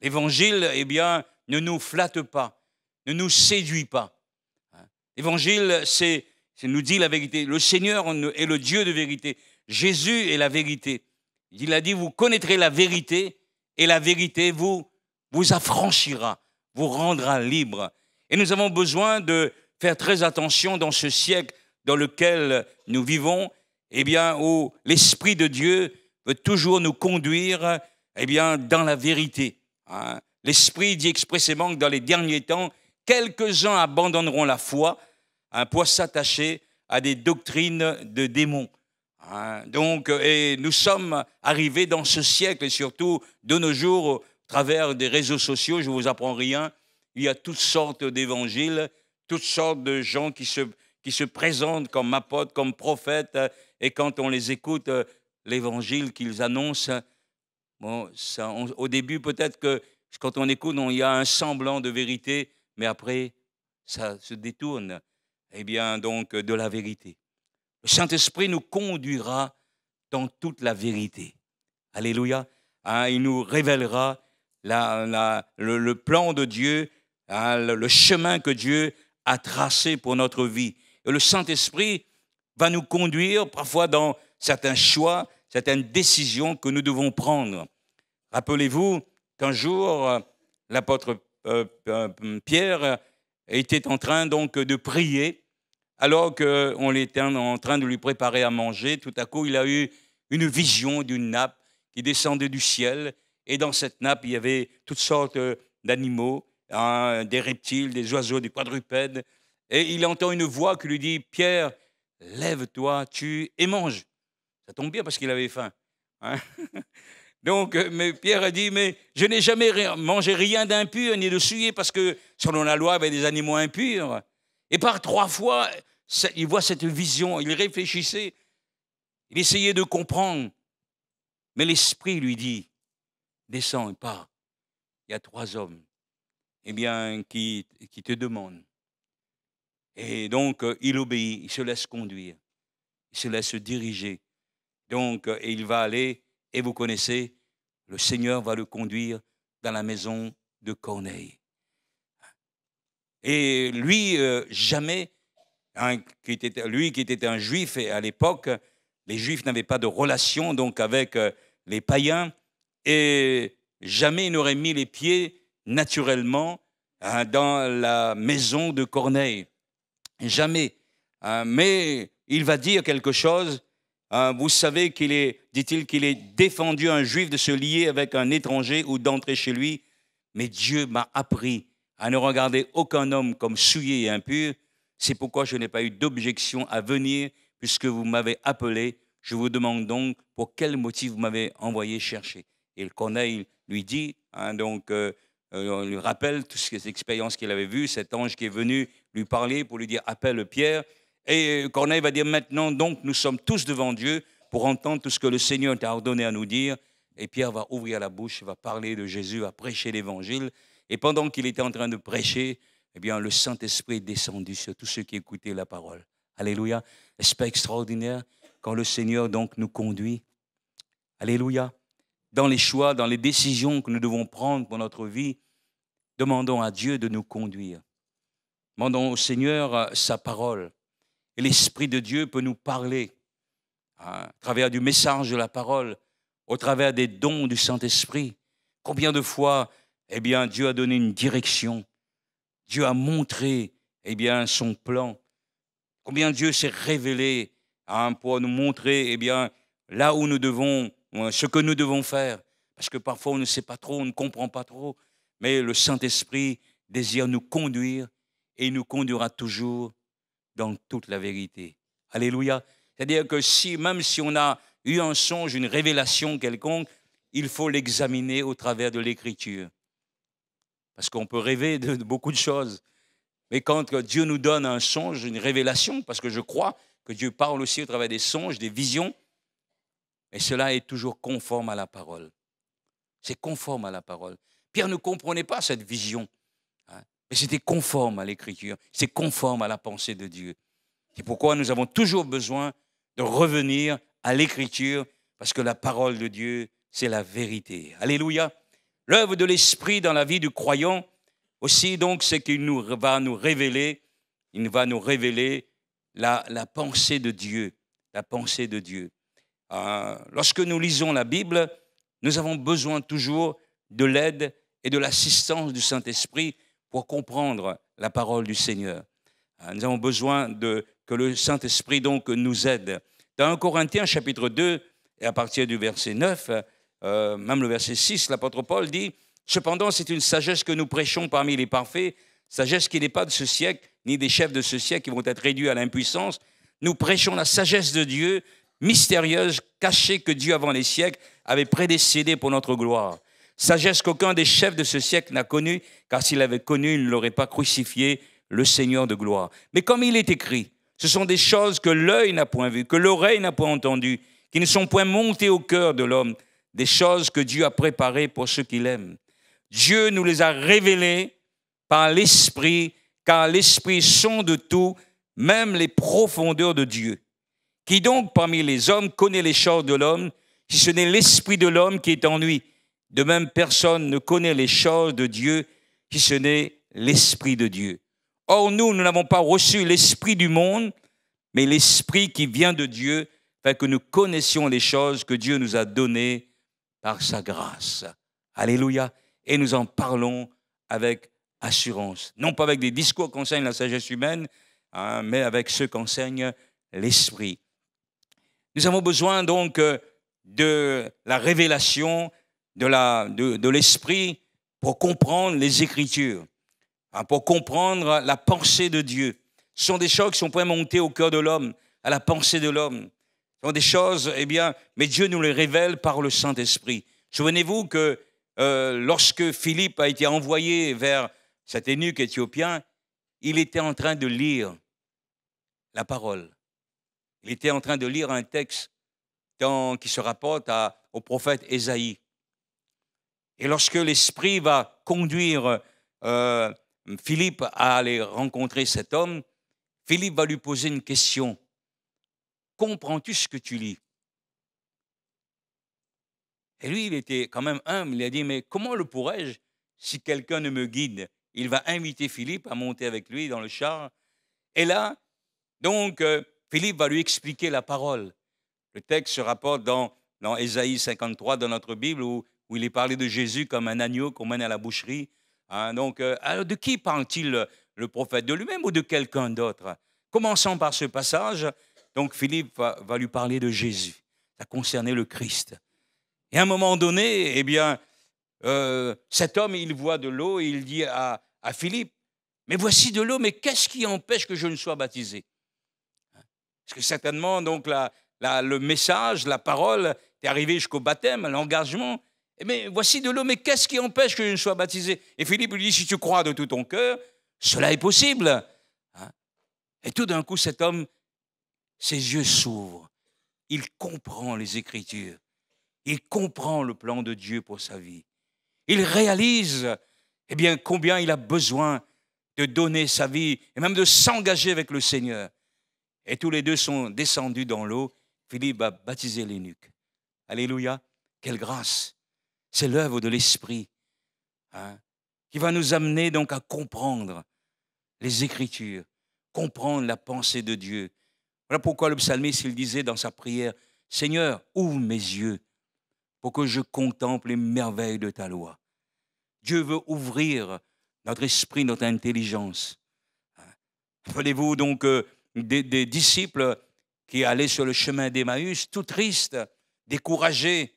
L'évangile, eh bien, ne nous flatte pas, ne nous séduit pas. L'évangile, c'est nous dit la vérité. Le Seigneur est le Dieu de vérité. Jésus est la vérité. Il a dit, vous connaîtrez la vérité et la vérité vous affranchira, vous rendra libre. Et nous avons besoin de faire très attention dans ce siècle dans lequel nous vivons, eh bien, où l'Esprit de Dieu veut toujours nous conduire, eh bien, dans la vérité. L'Esprit dit expressément que dans les derniers temps, quelques-uns abandonneront la foi pour s'attacher à des doctrines de démons. Donc, et nous sommes arrivés dans ce siècle, et surtout de nos jours, au travers des réseaux sociaux, je ne vous apprends rien, il y a toutes sortes d'évangiles, toutes sortes de gens qui se présentent comme apôtres, comme prophètes, et quand on les écoute, l'évangile qu'ils annoncent, bon, au début, peut-être que quand on écoute, il y a un semblant de vérité, mais après, ça se détourne, eh bien, donc, de la vérité. Le Saint-Esprit nous conduira dans toute la vérité. Alléluia. Il nous révélera le plan de Dieu, le chemin que Dieu a tracé pour notre vie. Et le Saint-Esprit va nous conduire parfois dans certains choix, certaines décisions que nous devons prendre. Rappelez-vous qu'un jour, l'apôtre Pierre était en train donc de prier. Alors qu'on était en train de lui préparer à manger, tout à coup, il a eu une vision d'une nappe qui descendait du ciel. Et dans cette nappe, il y avait toutes sortes d'animaux, des reptiles, des oiseaux, des quadrupèdes. Et il entend une voix qui lui dit « Pierre, lève-toi, tue et mange ». Ça tombe bien parce qu'il avait faim. Hein. Donc, mais Pierre a dit, mais je n'ai jamais mangé rien d'impur ni de souillé parce que selon la loi, il y avait des animaux impurs. Et par 3 fois, il voit cette vision, il réfléchissait, il essayait de comprendre. Mais l'Esprit lui dit, descends et pars. Il y a 3 hommes qui te demandent. Et donc, il obéit, il se laisse conduire, il se laisse diriger. Donc, et il va aller, et vous connaissez, le Seigneur va le conduire dans la maison de Corneille. Et lui, jamais, lui qui était un juif, et à l'époque, les juifs n'avaient pas de relation donc avec les païens, et jamais il n'aurait mis les pieds naturellement dans la maison de Corneille. Jamais. Mais il va dire quelque chose. Vous savez dit-il, qu'il est défendu à un juif de se lier avec un étranger ou d'entrer chez lui. Mais Dieu m'a appris à ne regarder aucun homme comme souillé et impur. C'est pourquoi je n'ai pas eu d'objection à venir, puisque vous m'avez appelé. Je vous demande donc pour quel motif vous m'avez envoyé chercher. Et le Corneille lui dit, on lui rappelle toutes ces expériences qu'il avait vues, cet ange qui est venu lui parler pour lui dire « appelle Pierre ». Et Corneille va dire « maintenant donc nous sommes tous devant Dieu pour entendre tout ce que le Seigneur t'a ordonné à nous dire ». Et Pierre va ouvrir la bouche, va parler de Jésus, va prêcher l'évangile. Et pendant qu'il était en train de prêcher, eh bien, le Saint-Esprit est descendu sur tous ceux qui écoutaient la parole. Alléluia. N'est-ce pas extraordinaire quand le Seigneur donc nous conduit? Alléluia. Dans les choix, dans les décisions que nous devons prendre pour notre vie, demandons à Dieu de nous conduire. Demandons au Seigneur sa parole. Et l'Esprit de Dieu peut nous parler à travers du message de la parole, au travers des dons du Saint-Esprit. Combien de fois, Dieu a donné une direction. Dieu a montré, son plan. Combien Dieu s'est révélé pour nous montrer, là où nous devons, ce que nous devons faire. Parce que parfois, on ne sait pas trop, on ne comprend pas trop. Mais le Saint-Esprit désire nous conduire et il nous conduira toujours dans toute la vérité. Alléluia. C'est-à-dire que même si on a eu un songe, une révélation quelconque, il faut l'examiner au travers de l'Écriture. Parce qu'on peut rêver de beaucoup de choses. Mais quand Dieu nous donne un songe, une révélation, parce que je crois que Dieu parle aussi au travers des songes, des visions, et cela est toujours conforme à la parole. C'est conforme à la parole. Pierre ne comprenait pas cette vision, mais c'était conforme à l'Écriture, c'est conforme à la pensée de Dieu. C'est pourquoi nous avons toujours besoin de revenir à l'Écriture, parce que la parole de Dieu, c'est la vérité. Alléluia. L'œuvre de l'Esprit dans la vie du croyant aussi, donc, c'est qu'il va nous révéler la pensée de Dieu, la pensée de Dieu. Lorsque nous lisons la Bible, nous avons besoin toujours de l'aide et de l'assistance du Saint-Esprit pour comprendre la parole du Seigneur. Nous avons besoin que le Saint-Esprit donc nous aide. Dans 1 Corinthiens chapitre 2, et à partir du verset 9, même le verset 6, l'apôtre Paul dit « Cependant, c'est une sagesse que nous prêchons parmi les parfaits, sagesse qui n'est pas de ce siècle, ni des chefs de ce siècle qui vont être réduits à l'impuissance. Nous prêchons la sagesse de Dieu, mystérieuse, cachée que Dieu avant les siècles avait prédestinée pour notre gloire. Sagesse qu'aucun des chefs de ce siècle n'a connue, car s'il l'avait connue, il ne l'aurait pas crucifié, le Seigneur de gloire. Mais comme il est écrit, ce sont des choses que l'œil n'a point vues, que l'oreille n'a point entendues, qui ne sont point montées au cœur de l'homme, des choses que Dieu a préparées pour ceux qui l'aiment. Dieu nous les a révélées par l'Esprit, car l'Esprit sonde tout, même les profondeurs de Dieu. Qui donc parmi les hommes connaît les choses de l'homme, si ce n'est l'Esprit de l'homme qui est en lui? De même, personne ne connaît les choses de Dieu, si ce n'est l'Esprit de Dieu. Or, nous n'avons pas reçu l'Esprit du monde, mais l'Esprit qui vient de Dieu, afin que nous connaissions les choses que Dieu nous a données par sa grâce. Alléluia. Et nous en parlons avec assurance. Non pas avec des discours qu'enseigne la sagesse humaine, mais avec ceux qu'enseigne l'Esprit. Nous avons besoin donc de la révélation de l'Esprit pour comprendre les Écritures, pour comprendre la pensée de Dieu. Ce sont des choses qui sont pas montées au cœur de l'homme, à la pensée de l'homme. Ce sont des choses, eh bien, mais Dieu nous les révèle par le Saint-Esprit. Souvenez-vous que lorsque Philippe a été envoyé vers cet eunuque éthiopien, il était en train de lire la parole. Il était en train de lire un texte qui se rapporte au prophète Ésaïe. Et lorsque l'Esprit va conduire Philippe à aller rencontrer cet homme, Philippe va lui poser une question. Comprends-tu ce que tu lis? Et lui, il était quand même humble. Il a dit, mais comment le pourrais-je si quelqu'un ne me guide? Il va inviter Philippe à monter avec lui dans le char. Et là, donc, Philippe va lui expliquer la parole. Le texte se rapporte dans Ésaïe 53, dans notre Bible, où il est parlé de Jésus comme un agneau qu'on mène à la boucherie. Hein, donc, alors de qui parle-t-il le prophète? De lui-même ou de quelqu'un d'autre? Commençons par ce passage. Donc, Philippe va lui parler de Jésus. Ça concernait le Christ. Et à un moment donné, eh bien, cet homme, il voit de l'eau et il dit à Philippe, mais voici de l'eau, mais qu'est-ce qui empêche que je ne sois baptisé? Parce que certainement, donc, le message, la parole est arrivé jusqu'au baptême, l'engagement. Mais voici de l'eau, mais qu'est-ce qui empêche que je ne sois baptisé? Et Philippe lui dit, si tu crois de tout ton cœur, cela est possible. Et tout d'un coup, cet homme, ses yeux s'ouvrent. Il comprend les Écritures. Il comprend le plan de Dieu pour sa vie. Il réalise eh bien, combien il a besoin de donner sa vie et même de s'engager avec le Seigneur. Et tous les deux sont descendus dans l'eau. Philippe a baptisé l'eunuque. Alléluia. Quelle grâce. C'est l'œuvre de l'Esprit qui va nous amener donc à comprendre les Écritures, comprendre la pensée de Dieu. Voilà pourquoi le psalmiste, il disait dans sa prière, « Seigneur, ouvre mes yeux pour que je contemple les merveilles de ta loi. » Dieu veut ouvrir notre esprit, notre intelligence. Rappelez-vous donc des disciples qui allaient sur le chemin d'Emmaüs, tout tristes, découragés.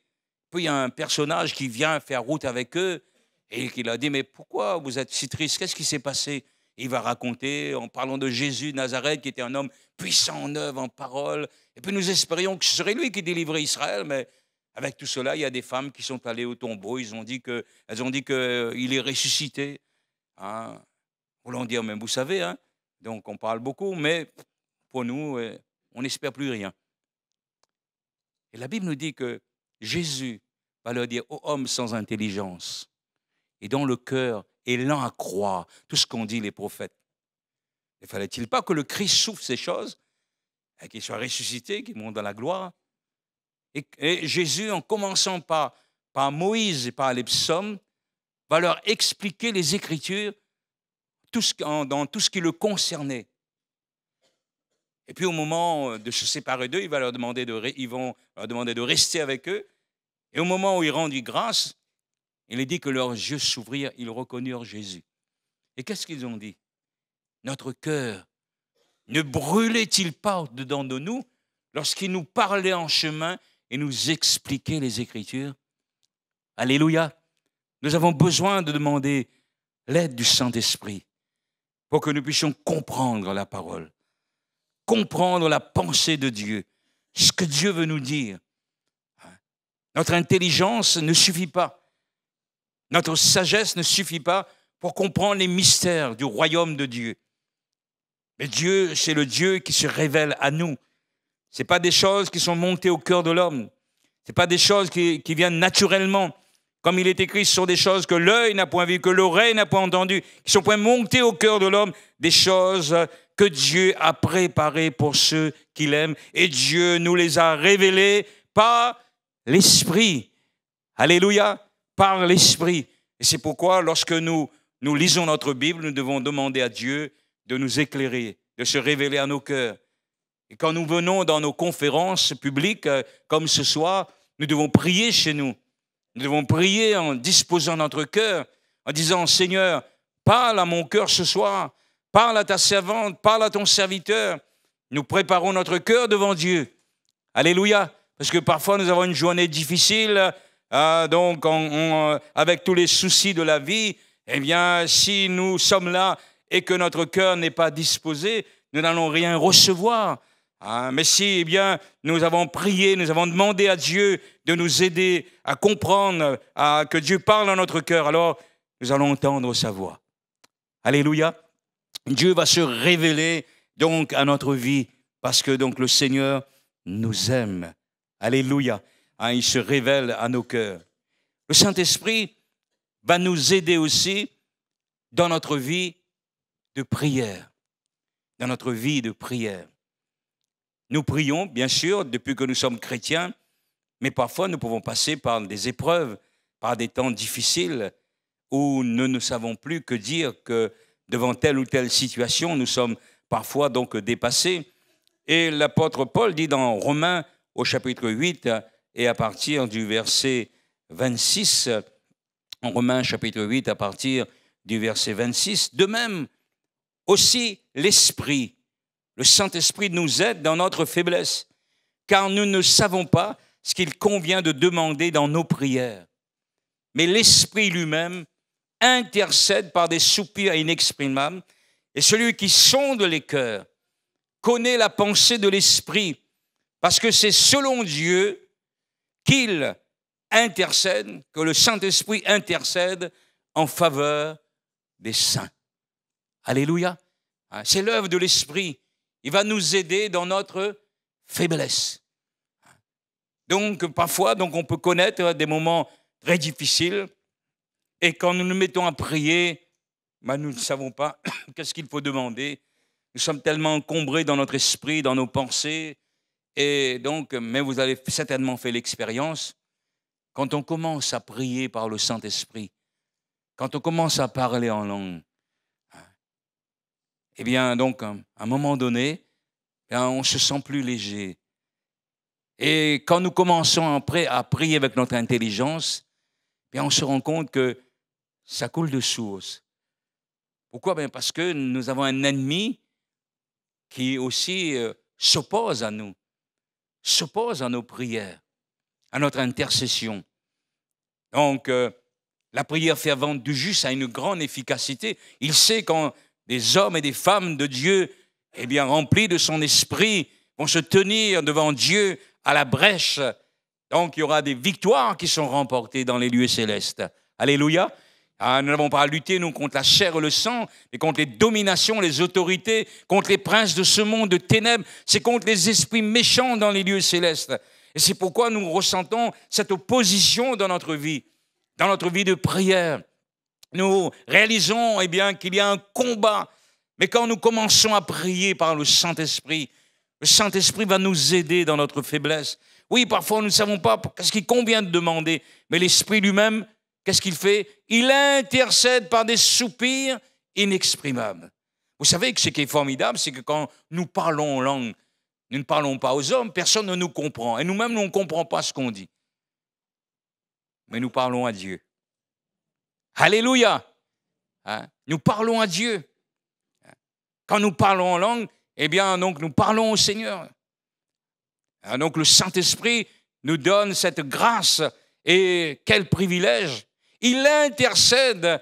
Puis il y a un personnage qui vient faire route avec eux et qui leur dit « Mais pourquoi vous êtes si tristes? Qu'est-ce qui s'est passé ?» Il va raconter en parlant de Jésus de Nazareth, qui était un homme puissant en œuvre, en parole. Et puis nous espérions que ce serait lui qui délivrait Israël, mais avec tout cela, il y a des femmes qui sont allées au tombeau. Elles ont dit qu'il est ressuscité. Voulant dire, même vous savez, donc on parle beaucoup, mais pour nous, on n'espère plus rien. Et la Bible nous dit que Jésus va leur dire aux hommes sans intelligence et dont le cœur est lent à croire tout ce qu'ont dit les prophètes. Ne fallait-il pas que le Christ souffre ces choses, et qu'il soit ressuscité, qu'il monte dans la gloire? Et Jésus, en commençant par Moïse et par les psaumes, va leur expliquer les Écritures dans tout ce qui le concernait. Et puis au moment de se séparer d'eux, il va leur demander de rester avec eux. Et au moment où il rendit grâce, il est dit que leurs yeux s'ouvrirent, ils reconnurent Jésus. Et qu'est-ce qu'ils ont dit? Notre cœur ne brûlait-il pas dedans de nous lorsqu'il nous parlait en chemin et nous expliquait les Écritures? Alléluia! Nous avons besoin de demander l'aide du Saint-Esprit pour que nous puissions comprendre la parole, comprendre la pensée de Dieu, ce que Dieu veut nous dire. Notre intelligence ne suffit pas. Notre sagesse ne suffit pas pour comprendre les mystères du royaume de Dieu. Mais Dieu, c'est le Dieu qui se révèle à nous. Ce n'est pas des choses qui sont montées au cœur de l'homme. Ce n'est pas des choses qui viennent naturellement. Comme il est écrit, ce sont des choses que l'œil n'a point vues, que l'oreille n'a point entendues, qui sont point montées au cœur de l'homme, des choses que Dieu a préparées pour ceux qui l'aiment. Et Dieu nous les a révélées par l'Esprit. Alléluia, par l'Esprit. Et c'est pourquoi, lorsque nous lisons notre Bible, nous devons demander à Dieu de nous éclairer, de se révéler à nos cœurs. Et quand nous venons dans nos conférences publiques, comme ce soir, nous devons prier chez nous. Nous devons prier en disposant notre cœur, en disant, Seigneur, parle à mon cœur ce soir, parle à ta servante, parle à ton serviteur. Nous préparons notre cœur devant Dieu. Alléluia. Parce que parfois nous avons une journée difficile, donc avec tous les soucis de la vie. Eh bien, si nous sommes là et que notre cœur n'est pas disposé, nous n'allons rien recevoir. Mais si, eh bien, nous avons prié, nous avons demandé à Dieu de nous aider à comprendre, que Dieu parle dans notre cœur, alors nous allons entendre sa voix. Alléluia. Dieu va se révéler donc à notre vie parce que donc le Seigneur nous aime. Alléluia. Il se révèle à nos cœurs. Le Saint-Esprit va nous aider aussi dans notre vie de prière. Dans notre vie de prière. Nous prions, bien sûr, depuis que nous sommes chrétiens, mais parfois nous pouvons passer par des épreuves, par des temps difficiles où nous ne savons plus que dire, que devant telle ou telle situation, nous sommes parfois donc dépassés. Et l'apôtre Paul dit dans Romains au chapitre 8 et à partir du verset 26, en Romains chapitre 8 à partir du verset 26, de même aussi l'Esprit, le Saint-Esprit nous aide dans notre faiblesse, car nous ne savons pas ce qu'il convient de demander dans nos prières. Mais l'Esprit lui-même intercède par des soupirs inexprimables, et celui qui sonde les cœurs connaît la pensée de l'Esprit, parce que c'est selon Dieu qu'il intercède, que le Saint-Esprit intercède en faveur des saints. Alléluia. C'est l'œuvre de l'Esprit. Il va nous aider dans notre faiblesse. Donc, parfois, on peut connaître des moments très difficiles, et quand nous nous mettons à prier, nous ne savons pas qu'est-ce qu'il faut demander. Nous sommes tellement encombrés dans notre esprit, dans nos pensées, et donc, mais vous avez certainement fait l'expérience, quand on commence à prier par le Saint-Esprit, quand on commence à parler en langue, eh bien, donc, à un moment donné, on se sent plus léger. Et quand nous commençons à prier avec notre intelligence, on se rend compte que ça coule de source. Pourquoi? Parce que nous avons un ennemi qui aussi s'oppose à nous, s'oppose à nos prières, à notre intercession. Donc, la prière fervente du juste a une grande efficacité. Il sait quand des hommes et des femmes de Dieu, remplis de son esprit, vont se tenir devant Dieu à la brèche. Donc, il y aura des victoires qui sont remportées dans les lieux célestes. Alléluia. Nous n'avons pas à lutter, nous, contre la chair et le sang, mais contre les dominations, les autorités, contre les princes de ce monde de ténèbres. C'est contre les esprits méchants dans les lieux célestes. Et c'est pourquoi nous ressentons cette opposition dans notre vie de prière. Nous réalisons qu'il y a un combat. Mais quand nous commençons à prier par le Saint-Esprit va nous aider dans notre faiblesse. Oui, parfois nous ne savons pas ce qu'il convient de demander, mais l'Esprit lui-même, qu'est-ce qu'il fait? Il intercède par des soupirs inexprimables. Vous savez que ce qui est formidable, c'est que quand nous parlons en langue, nous ne parlons pas aux hommes, personne ne nous comprend. Et nous-mêmes, nous ne comprenons pas ce qu'on dit. Mais nous parlons à Dieu. Alléluia. Nous parlons à Dieu. Quand nous parlons en langue, donc nous parlons au Seigneur. Donc le Saint-Esprit nous donne cette grâce, et quel privilège. Il intercède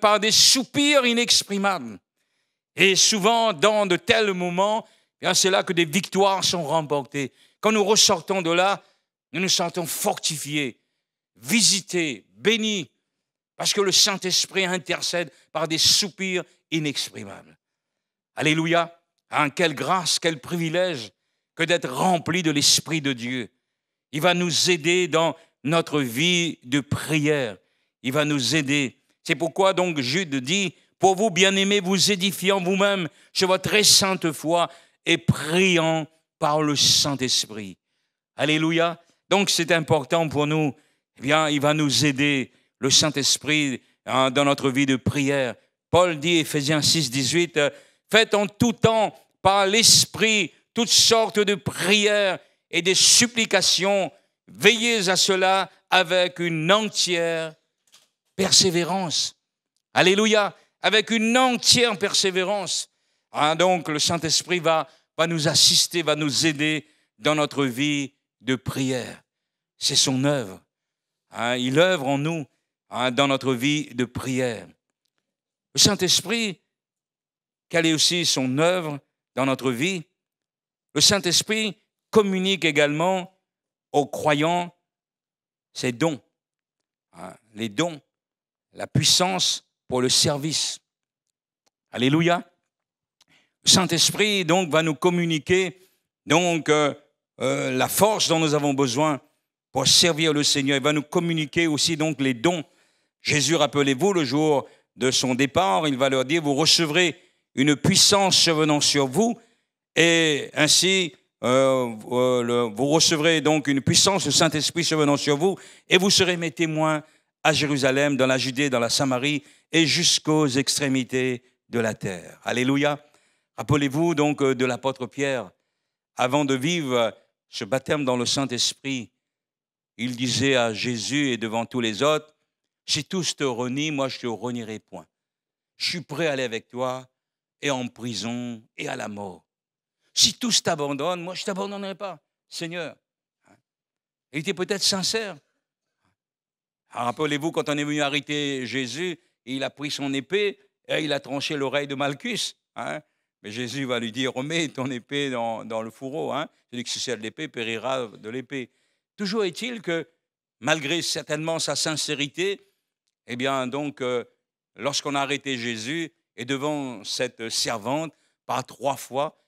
par des soupirs inexprimables. Et souvent, dans de tels moments, c'est là que des victoires sont remportées. Quand nous ressortons de là, nous nous sentons fortifiés, visités, bénis, parce que le Saint-Esprit intercède par des soupirs inexprimables. Alléluia. Quelle grâce, quel privilège que d'être rempli de l'Esprit de Dieu. Il va nous aider dans notre vie de prière. Il va nous aider. C'est pourquoi donc Jude dit, pour vous, bien-aimés, vous édifiant vous-même sur votre très sainte foi et priant par le Saint-Esprit. Alléluia. Donc c'est important pour nous. Il va nous aider, le Saint-Esprit, dans notre vie de prière. Paul dit, Éphésiens 6, 18, faites en tout temps par l'Esprit toutes sortes de prières et des supplications. Veillez à cela avec une entière persévérance. Alléluia. Avec une entière persévérance. Donc le Saint-Esprit va nous assister, va nous aider dans notre vie de prière. C'est son œuvre. Il œuvre en nous dans notre vie de prière. Le Saint-Esprit, quelle est aussi son œuvre dans notre vie? Le Saint-Esprit communique également aux croyants ses dons. Les dons, la puissance pour le service. Alléluia. Le Saint-Esprit donc va nous communiquer donc la force dont nous avons besoin pour servir le Seigneur. Il va nous communiquer aussi donc les dons. Jésus, rappelez-vous, le jour de son départ, il va leur dire, vous recevrez une puissance survenant sur vous et ainsi vous recevrez donc une puissance, le Saint-Esprit survenant sur vous et vous serez mes témoins à Jérusalem, dans la Judée, dans la Samarie et jusqu'aux extrémités de la terre. Alléluia. Rappelez-vous donc de l'apôtre Pierre, avant de vivre ce baptême dans le Saint-Esprit, il disait à Jésus et devant tous les autres, si tous te renient, moi je ne te renierai point. Je suis prêt à aller avec toi et en prison et à la mort. Si tous t'abandonnent, moi je ne t'abandonnerai pas, Seigneur. Il était peut-être sincère. Rappelez-vous, quand on est venu arrêter Jésus, il a pris son épée et il a tranché l'oreille de Malchus. Mais Jésus va lui dire, remets ton épée dans le fourreau. Celui qui se sert de l'épée périra de l'épée. Toujours est-il que, malgré certainement sa sincérité, eh bien donc, lorsqu'on a arrêté Jésus, et devant cette servante, par 3 fois,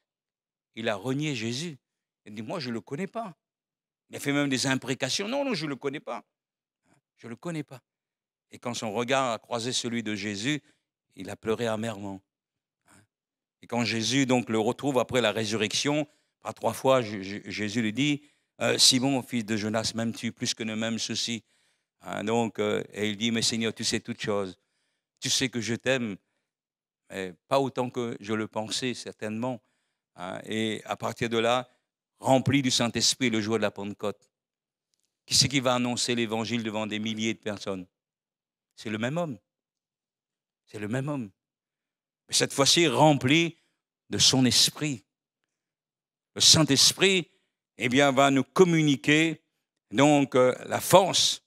il a renié Jésus. Il dit, moi je ne le connais pas. Il a fait même des imprécations. Non, je ne le connais pas. Je ne le connais pas. Et quand son regard a croisé celui de Jésus, il a pleuré amèrement. Et quand Jésus donc le retrouve après la résurrection, par 3 fois, Jésus lui dit, Simon, fils de Jonas, m'aimes-tu plus que ne m'aimes ceci? Et il dit, mais Seigneur, tu sais toutes choses. Tu sais que je t'aime, mais pas autant que je le pensais, certainement. Et à partir de là, rempli du Saint-Esprit le jour de la Pentecôte, qui c'est qui va annoncer l'évangile devant des milliers de personnes? C'est le même homme. C'est le même homme. Mais cette fois-ci, rempli de son esprit. Le Saint-Esprit, eh bien, va nous communiquer donc la force.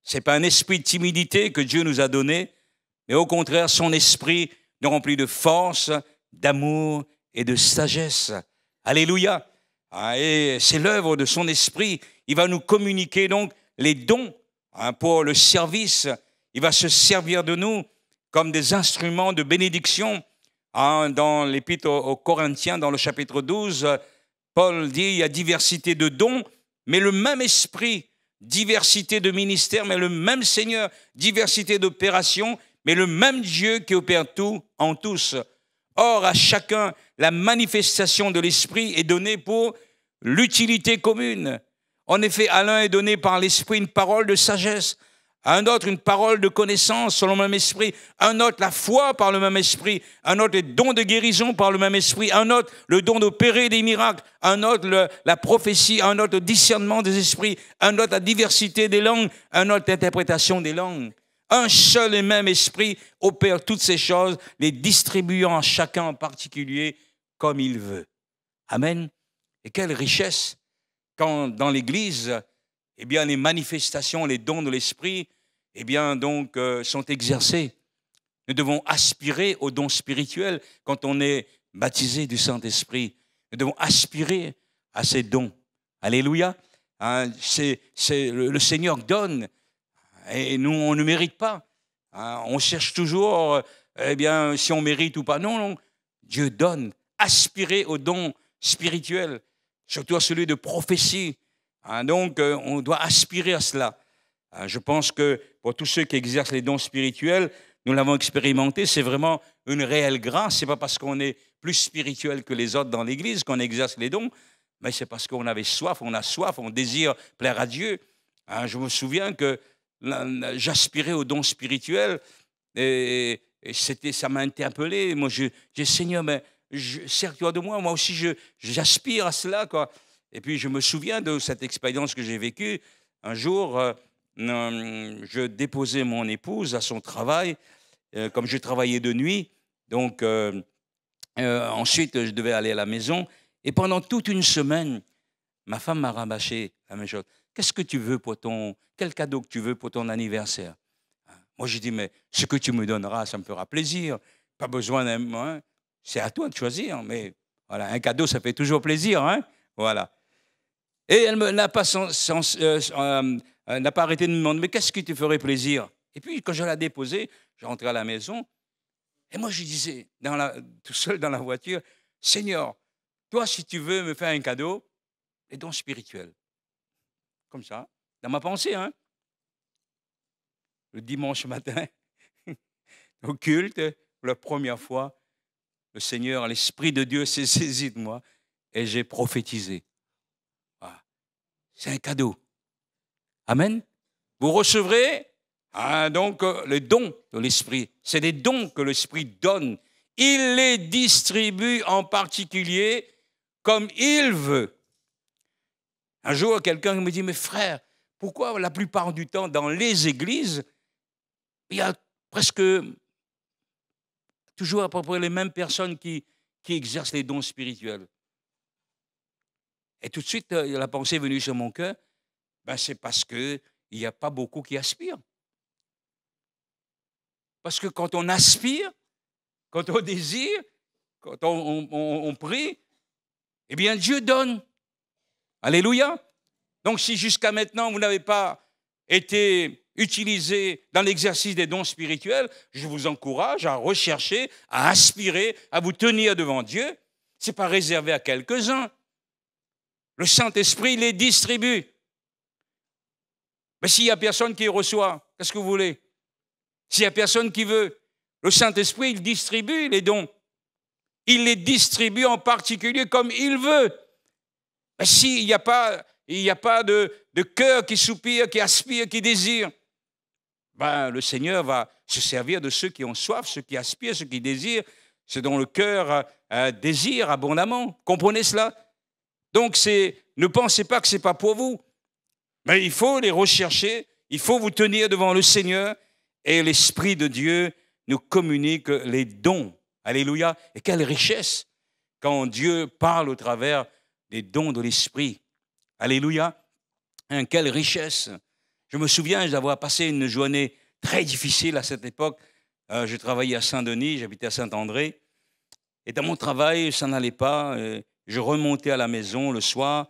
Ce n'est pas un esprit de timidité que Dieu nous a donné, mais au contraire, son esprit nous remplit de force, d'amour et de sagesse. Alléluia. Et c'est l'œuvre de son esprit. Il va nous communiquer donc les dons pour le service. Il va se servir de nous comme des instruments de bénédiction. Dans l'Épître aux Corinthiens, dans le chapitre 12, Paul dit, il y a diversité de dons, mais le même esprit, diversité de ministères, mais le même Seigneur, diversité d'opérations, mais le même Dieu qui opère tout en tous. Or, à chacun, la manifestation de l'esprit est donnée pour l'utilité commune. En effet, à l'un est donné par l'esprit une parole de sagesse, à un autre une parole de connaissance selon le même esprit, un autre la foi par le même esprit, un autre les dons de guérison par le même esprit, un autre le don d'opérer des miracles, un autre la prophétie, un autre le discernement des esprits, un autre la diversité des langues, un autre l'interprétation des langues. Un seul et même esprit opère toutes ces choses, les distribuant à chacun en particulier comme il veut. Amen. Et quelle richesse quand dans l'Église, eh bien, les manifestations, les dons de l'esprit, eh bien, donc, sont exercés. Nous devons aspirer aux dons spirituels quand on est baptisé du Saint-Esprit. Nous devons aspirer à ces dons. Alléluia. Le Seigneur donne et nous, on ne mérite pas. On cherche toujours, eh bien, si on mérite ou pas. Non, Dieu donne. Aspirer aux dons spirituels, surtout à celui de prophétie. Donc, on doit aspirer à cela. Je pense que pour tous ceux qui exercent les dons spirituels, nous l'avons expérimenté, c'est vraiment une réelle grâce. Ce n'est pas parce qu'on est plus spirituel que les autres dans l'Église qu'on exerce les dons, mais c'est parce qu'on avait soif, on a soif, on désire plaire à Dieu. Je me souviens que j'aspirais aux dons spirituels et ça m'a interpellé. Moi, j'ai dit, Seigneur, mais sers-toi de moi, moi aussi j'aspire à cela, quoi. Et puis, je me souviens de cette expérience que j'ai vécue. Un jour, je déposais mon épouse à son travail, comme je travaillais de nuit. Donc, ensuite, je devais aller à la maison. Et pendant toute une semaine, ma femme m'a rabâché la même chose. Qu'est-ce que tu veux quel cadeau que tu veux pour ton anniversaire? Moi, j'ai dit, mais ce que tu me donneras, ça me fera plaisir. Pas besoin d'un... c'est à toi de choisir, mais Voilà, un cadeau, ça fait toujours plaisir, hein? Voilà. Et elle n'a pas, n'a pas arrêté de me demander, mais qu'est-ce qui te ferait plaisir? Et puis, quand je l'ai déposé, je rentrais à la maison, et moi, je disais, tout seul dans la voiture, Seigneur, toi, si tu veux me faire un cadeau, les dons spirituels. Comme ça, dans ma pensée, hein? Le dimanche matin, au culte, pour la première fois, le Seigneur, l'Esprit de Dieu s'est saisi de moi et j'ai prophétisé. Voilà. C'est un cadeau. Amen. Vous recevrez donc les dons de l'Esprit. C'est des dons que l'Esprit donne. Il les distribue en particulier comme il veut. Un jour, quelqu'un me dit, mais frère, pourquoi la plupart du temps, dans les églises, il y a presque toujours à peu près les mêmes personnes qui exercent les dons spirituels? Et tout de suite, la pensée est venue sur mon cœur, ben c'est parce qu'il n'y a pas beaucoup qui aspirent. Parce que quand on aspire, quand on désire, quand on prie, eh bien Dieu donne. Alléluia. Donc si jusqu'à maintenant vous n'avez pas été utilisé dans l'exercice des dons spirituels, je vous encourage à rechercher, à aspirer, à vous tenir devant Dieu. Ce n'est pas réservé à quelques-uns. Le Saint-Esprit les distribue. Mais s'il n'y a personne qui reçoit, qu'est-ce que vous voulez? S'il n'y a personne qui veut, le Saint-Esprit, il distribue les dons. Il les distribue en particulier comme il veut. Mais s'il n'y a pas, de cœur qui soupire, qui aspire, qui désire, ben, le Seigneur va se servir de ceux qui ont soif, ceux qui aspirent, ceux qui désirent, ceux dont le cœur désire abondamment. Comprenez cela? Donc, ne pensez pas que ce n'est pas pour vous. Mais il faut les rechercher, il faut vous tenir devant le Seigneur et l'Esprit de Dieu nous communique les dons. Alléluia. Et quelle richesse quand Dieu parle au travers des dons de l'Esprit. Alléluia. Quelle richesse. Je me souviens d'avoir passé une journée très difficile à cette époque. Je travaillais à Saint-Denis, j'habitais à Saint-André. Et dans mon travail, ça n'allait pas. Je remontais à la maison le soir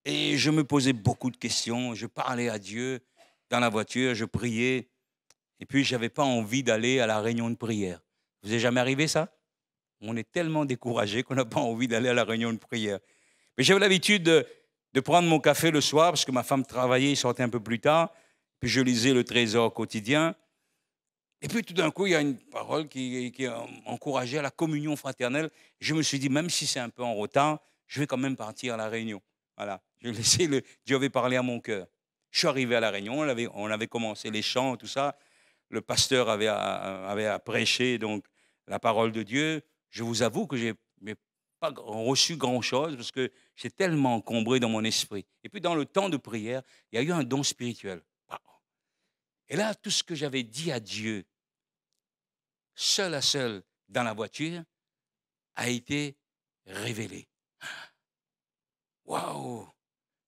et je me posais beaucoup de questions. Je parlais à Dieu dans la voiture, je priais. Et puis, je n'avais pas envie d'aller à la réunion de prière. Vous est jamais arrivé ça? On est tellement découragé qu'on n'a pas envie d'aller à la réunion de prière. Mais j'avais l'habitude de prendre mon café le soir parce que ma femme travaillait, sortait un peu plus tard. Puis je lisais le Trésor quotidien. Et puis tout d'un coup, il y a une parole qui encourageait à la communion fraternelle. Je me suis dit, même si c'est un peu en retard, je vais quand même partir à la réunion. Voilà, je laissais Dieu avait parlé à mon cœur. Je suis arrivé à la réunion, on avait commencé les chants, tout ça. Le pasteur avait à prêcher donc la parole de Dieu. Je vous avoue que je n'ai pas reçu grand-chose parce que j'étais tellement encombré dans mon esprit. Et puis dans le temps de prière, il y a eu un don spirituel. Et là, tout ce que j'avais dit à Dieu, seul à seul dans la voiture, a été révélé. Waouh!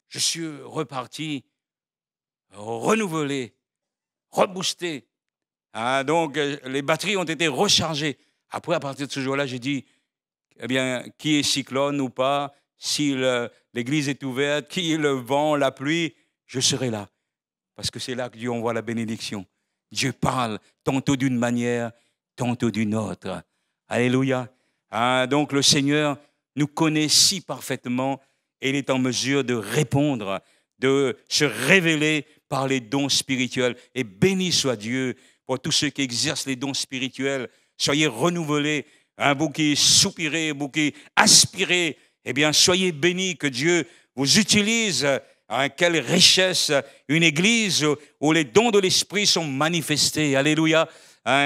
Je suis reparti, renouvelé, reboosté. Donc, les batteries ont été rechargées. Après, à partir de ce jour-là, j'ai dit, eh bien, qui est cyclone ou pas, si l'église est ouverte, qui est le vent, la pluie, je serai là. Parce que c'est là que Dieu envoie la bénédiction. Dieu parle tantôt d'une manière, tantôt d'une autre. Alléluia. Donc le Seigneur nous connaît si parfaitement et il est en mesure de répondre, de se révéler par les dons spirituels. Et béni soit Dieu pour tous ceux qui exercent les dons spirituels. Soyez renouvelés, vous qui soupirez, vous qui aspirez, eh bien soyez bénis, que Dieu vous utilise. Quelle richesse, une église où les dons de l'Esprit sont manifestés. Alléluia.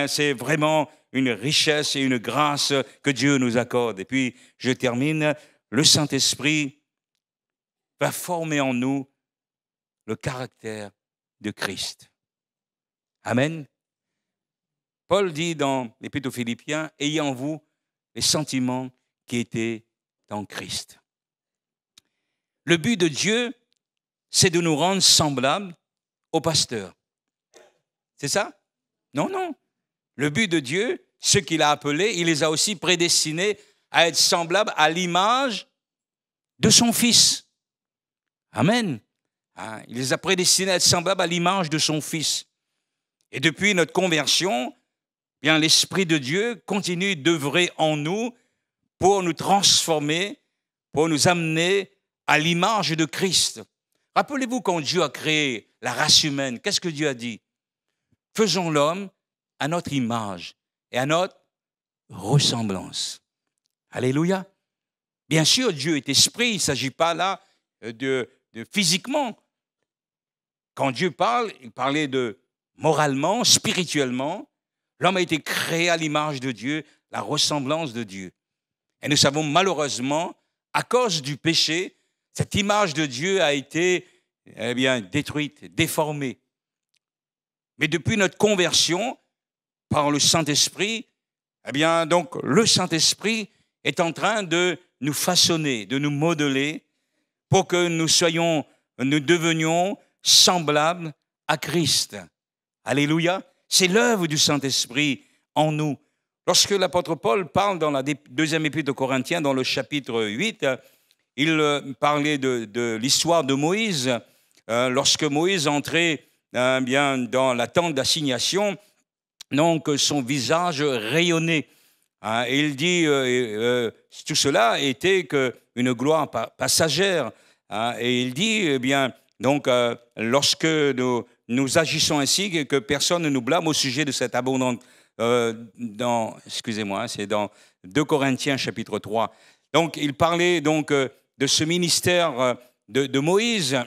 C'est vraiment une richesse et une grâce que Dieu nous accorde. Et puis, je termine, le Saint-Esprit va former en nous le caractère de Christ. Amen. Paul dit dans l'Épître aux Philippiens, « Ayez en vous les sentiments qui étaient en Christ ». Le but de Dieu, c'est de nous rendre semblables au pasteur. C'est ça? Non, non. Le but de Dieu, ceux qu'il a appelés, il les a aussi prédestinés à être semblable à l'image de son Fils. Amen. Il les a prédestinés à être semblables à l'image de son Fils. Et depuis notre conversion, bien, l'Esprit de Dieu continue d'œuvrer en nous pour nous transformer, pour nous amener à l'image de Christ. Rappelez-vous quand Dieu a créé la race humaine, qu'est-ce que Dieu a dit? Faisons l'homme à notre image et à notre ressemblance. Alléluia. Bien sûr, Dieu est esprit, il ne s'agit pas là de physiquement. Quand Dieu parle, il parlait de moralement, spirituellement. L'homme a été créé à l'image de Dieu, la ressemblance de Dieu. Et nous savons malheureusement, à cause du péché, cette image de Dieu a été détruite, déformée. Mais depuis notre conversion, par le Saint-Esprit, donc le Saint-Esprit est en train de nous façonner, de nous modeler pour que nous devenions semblables à Christ. Alléluia. C'est l'œuvre du Saint-Esprit en nous. Lorsque l'apôtre Paul parle dans la deuxième épître aux Corinthiens, dans le chapitre 8, il parlait de l'histoire de Moïse. Lorsque Moïse entrait dans la tente d'assignation, donc son visage rayonnait. Et il dit, tout cela était qu'une gloire passagère. Et il dit, lorsque nous agissons ainsi, que personne ne nous blâme au sujet de cette abondante... c'est dans 2 Corinthiens chapitre 3. Donc, il parlait de ce ministère de Moïse.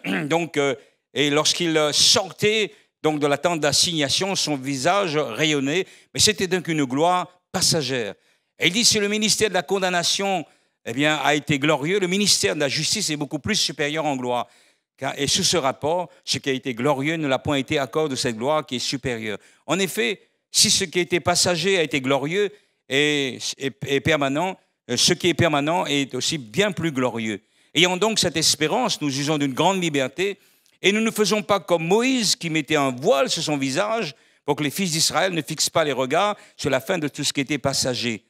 Et lorsqu'il sortait de la tente d'assignation, son visage rayonnait, mais c'était donc une gloire passagère. Et il dit, si le ministère de la condamnation a été glorieux, le ministère de la justice est beaucoup plus supérieur en gloire. Et sous ce rapport, ce qui a été glorieux ne l'a point été à cause de cette gloire qui est supérieure. En effet, si ce qui a été passager a été glorieux et permanent, ce qui est permanent est aussi bien plus glorieux. Ayant donc cette espérance, nous usons d'une grande liberté et nous ne faisons pas comme Moïse qui mettait un voile sur son visage pour que les fils d'Israël ne fixent pas les regards sur la fin de tout ce qui était passager.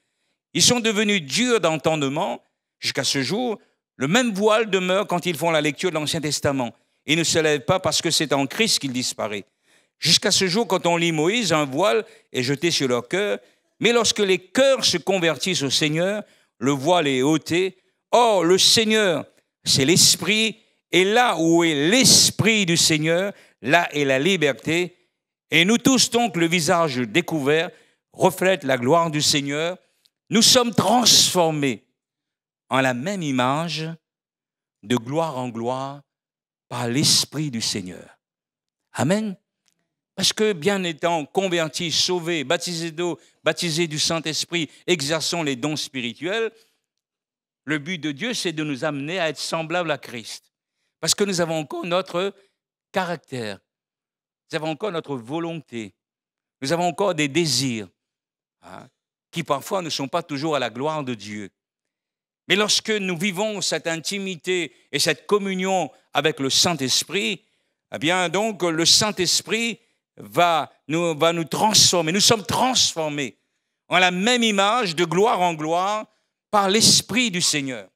Ils sont devenus durs d'entendement jusqu'à ce jour. Le même voile demeure quand ils font la lecture de l'Ancien Testament. Il ne se lève pas parce que c'est en Christ qu'il disparaît. Jusqu'à ce jour, quand on lit Moïse, un voile est jeté sur leur cœur. Mais lorsque les cœurs se convertissent au Seigneur, le voile est ôté. Or, le Seigneur, c'est l'Esprit. Et là où est l'Esprit du Seigneur, là est la liberté. Et nous tous, donc, le visage découvert, reflète la gloire du Seigneur. Nous sommes transformés en la même image, de gloire en gloire, par l'Esprit du Seigneur. Amen. Parce que bien étant convertis, sauvés, baptisés d'eau, baptisés du Saint-Esprit, exerçons les dons spirituels, le but de Dieu, c'est de nous amener à être semblables à Christ. Parce que nous avons encore notre caractère, nous avons encore notre volonté, nous avons encore des désirs qui parfois ne sont pas toujours à la gloire de Dieu. Mais lorsque nous vivons cette intimité et cette communion avec le Saint-Esprit, donc le Saint-Esprit va nous transformer. Nous sommes transformés en la même image de gloire en gloire par l'Esprit du Seigneur.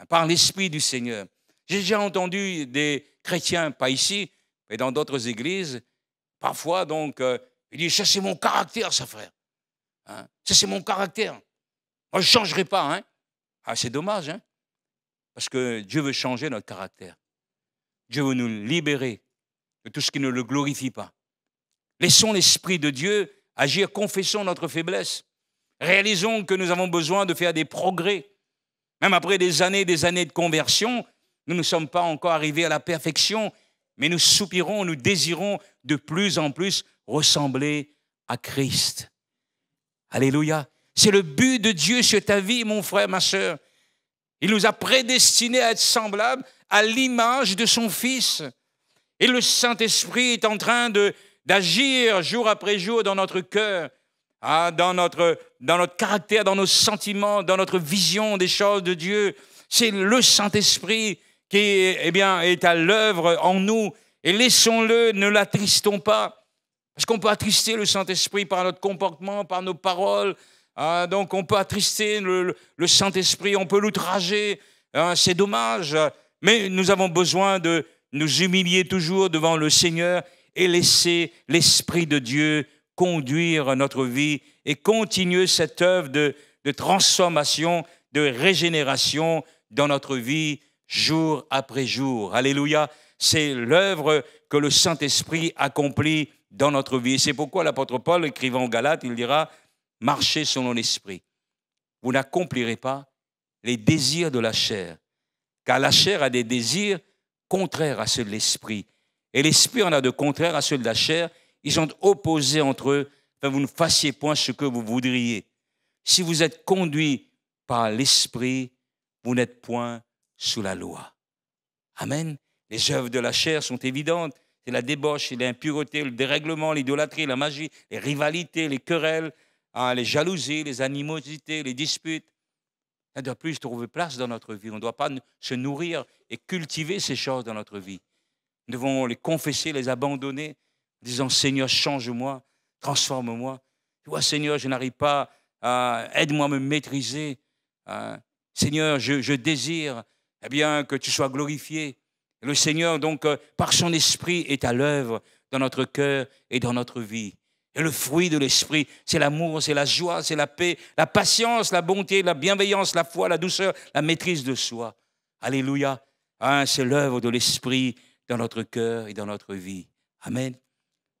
Par l'Esprit du Seigneur. J'ai déjà entendu des chrétiens, pas ici, mais dans d'autres églises, parfois ils disent, ça c'est mon caractère, ça frère. Ça c'est mon caractère. Moi je ne changerai pas. C'est dommage, parce que Dieu veut changer notre caractère. Dieu veut nous libérer de tout ce qui ne le glorifie pas. Laissons l'Esprit de Dieu agir, confessons notre faiblesse. Réalisons que nous avons besoin de faire des progrès. Même après des années de conversion, nous ne sommes pas encore arrivés à la perfection, mais nous soupirons, nous désirons de plus en plus ressembler à Christ. Alléluia. C'est le but de Dieu sur ta vie, mon frère, ma sœur. Il nous a prédestinés à être semblables à l'image de son Fils. Et le Saint-Esprit est en train d'agir jour après jour dans notre cœur, dans notre caractère, dans nos sentiments, dans notre vision des choses de Dieu. C'est le Saint-Esprit qui est à l'œuvre en nous. Et laissons-le, ne l'attristons pas. Parce qu'on peut attrister le Saint-Esprit par notre comportement, par nos paroles, Ah, donc on peut attrister le Saint-Esprit, on peut l'outrager, hein, c'est dommage. Mais nous avons besoin de nous humilier toujours devant le Seigneur et laisser l'Esprit de Dieu conduire notre vie et continuer cette œuvre de transformation, de régénération dans notre vie jour après jour. Alléluia. C'est l'œuvre que le Saint-Esprit accomplit dans notre vie. C'est pourquoi l'apôtre Paul, écrivant aux Galates, il dira « Marchez selon l'Esprit. Vous n'accomplirez pas les désirs de la chair, car la chair a des désirs contraires à ceux de l'Esprit. Et l'Esprit en a de contraires à ceux de la chair. Ils sont opposés entre eux. Enfin, vous ne fassiez point ce que vous voudriez. Si vous êtes conduit par l'Esprit, vous n'êtes point sous la loi. » Amen. Les œuvres de la chair sont évidentes. C'est la débauche, l'impureté, le dérèglement, l'idolâtrie, la magie, les rivalités, les querelles, les jalousies, les animosités, les disputes. Ça ne doit plus trouver place dans notre vie. On ne doit pas se nourrir et cultiver ces choses dans notre vie. Nous devons les confesser, les abandonner, en disant « Seigneur, change-moi, transforme-moi. Tu vois, Seigneur, je n'arrive pas à... aide-moi à me maîtriser. Seigneur, je désire eh bien, que tu sois glorifié. » Le Seigneur, donc, par son Esprit, est à l'œuvre dans notre cœur et dans notre vie. Et le fruit de l'Esprit, c'est l'amour, c'est la joie, c'est la paix, la patience, la bonté, la bienveillance, la foi, la douceur, la maîtrise de soi. Alléluia. C'est l'œuvre de l'Esprit dans notre cœur et dans notre vie. Amen.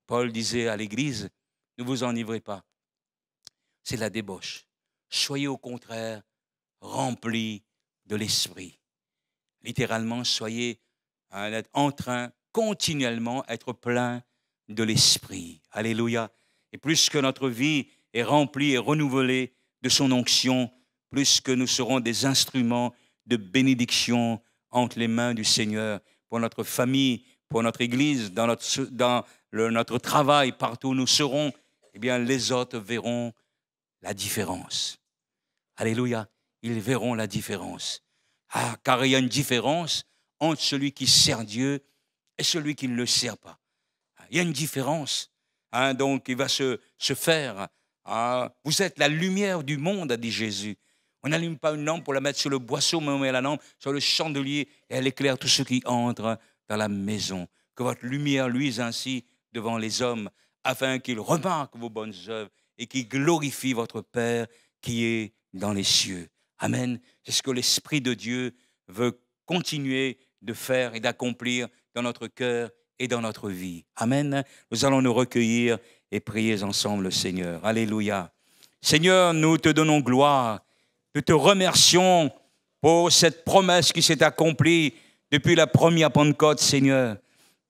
Paul disait à l'Église, ne vous enivrez pas. C'est la débauche. Soyez au contraire remplis de l'Esprit. Littéralement, soyez en train continuellement être plein de l'Esprit. Alléluia. Et plus que notre vie est remplie et renouvelée de son onction, plus que nous serons des instruments de bénédiction entre les mains du Seigneur pour notre famille, pour notre Église, dans notre travail, partout où nous serons, eh bien, les autres verront la différence. Alléluia. Ils verront la différence. Car il y a une différence entre celui qui sert Dieu et celui qui ne le sert pas. Il y a une différence. Donc, il va se faire. Vous êtes la lumière du monde, a dit Jésus. On n'allume pas une lampe pour la mettre sur le boisseau, mais on met la lampe sur le chandelier et elle éclaire tous ceux qui entrent dans la maison. Que votre lumière luise ainsi devant les hommes, afin qu'ils remarquent vos bonnes œuvres et qu'ils glorifient votre Père qui est dans les cieux. Amen. C'est ce que l'Esprit de Dieu veut continuer de faire et d'accomplir dans notre cœur et dans notre vie. Amen. Nous allons nous recueillir et prier ensemble le Seigneur. Alléluia. Seigneur, nous te donnons gloire. Nous te remercions pour cette promesse qui s'est accomplie depuis la première Pentecôte, Seigneur.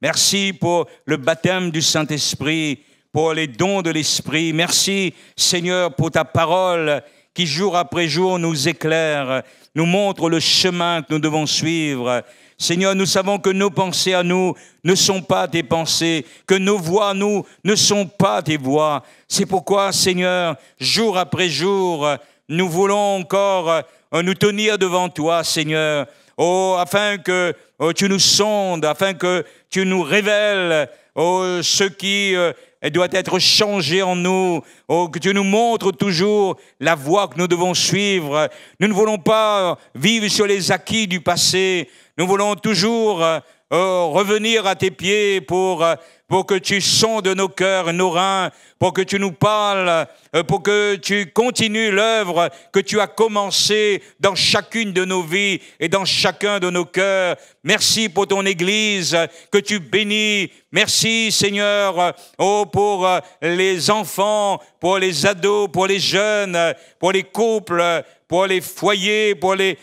Merci pour le baptême du Saint-Esprit, pour les dons de l'Esprit. Merci, Seigneur, pour ta parole qui, jour après jour, nous éclaire, nous montre le chemin que nous devons suivre. Seigneur, nous savons que nos pensées à nous ne sont pas tes pensées, que nos voix à nous ne sont pas tes voix. C'est pourquoi, Seigneur, jour après jour, nous voulons encore nous tenir devant toi, Seigneur, afin que tu nous sondes, afin que tu nous révèles ce qui doit être changé en nous, que tu nous montres toujours la voie que nous devons suivre. Nous ne voulons pas vivre sur les acquis du passé. Nous voulons toujours revenir à tes pieds pour que tu sondes nos cœurs, nos reins, pour que tu nous parles, pour que tu continues l'œuvre que tu as commencée dans chacune de nos vies et dans chacun de nos cœurs. Merci pour ton Église que tu bénis. Merci, Seigneur, pour les enfants, pour les ados, pour les jeunes, pour les couples, pour les foyers, pour les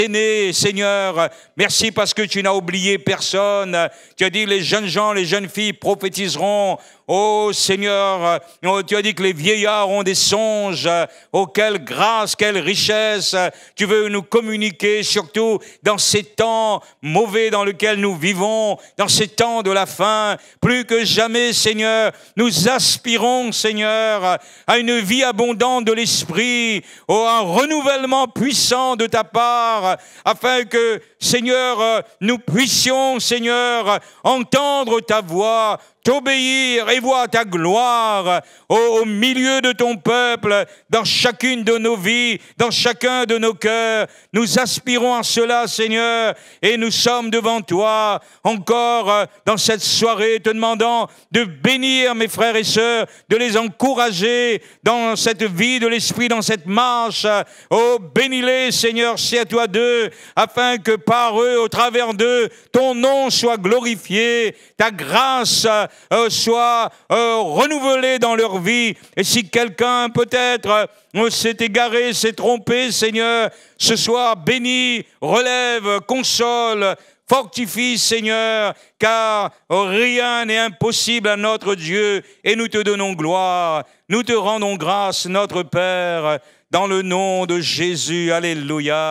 aînés, Seigneur. Merci parce que tu n'as oublié personne. Tu as dit les jeunes gens, les jeunes filles prophétiseront. Oh Seigneur, tu as dit que les vieillards ont des songes. Oh, quelle grâce, quelle richesse tu veux nous communiquer, surtout dans ces temps mauvais dans lesquels nous vivons, dans ces temps de la fin. Plus que jamais, Seigneur, nous aspirons, Seigneur, à une vie abondante de l'Esprit, un renouvellement puissant de ta part, afin que, Seigneur, nous puissions, Seigneur, entendre ta voix, t'obéir et voir ta gloire au milieu de ton peuple, dans chacune de nos vies, dans chacun de nos cœurs. Nous aspirons à cela, Seigneur, et nous sommes devant toi encore dans cette soirée, te demandant de bénir mes frères et sœurs, de les encourager dans cette vie de l'esprit, dans cette marche. Oh, bénis-les, Seigneur, c'est à toi d'eux, afin que par eux, au travers d'eux, ton nom soit glorifié, ta grâce soit renouvelée dans leur vie. Et si quelqu'un peut-être s'est égaré, s'est trompé, Seigneur, ce soir bénis, relève, console, fortifie, Seigneur, car rien n'est impossible à notre Dieu, et nous te donnons gloire, nous te rendons grâce, notre Père, dans le nom de Jésus. Alléluia.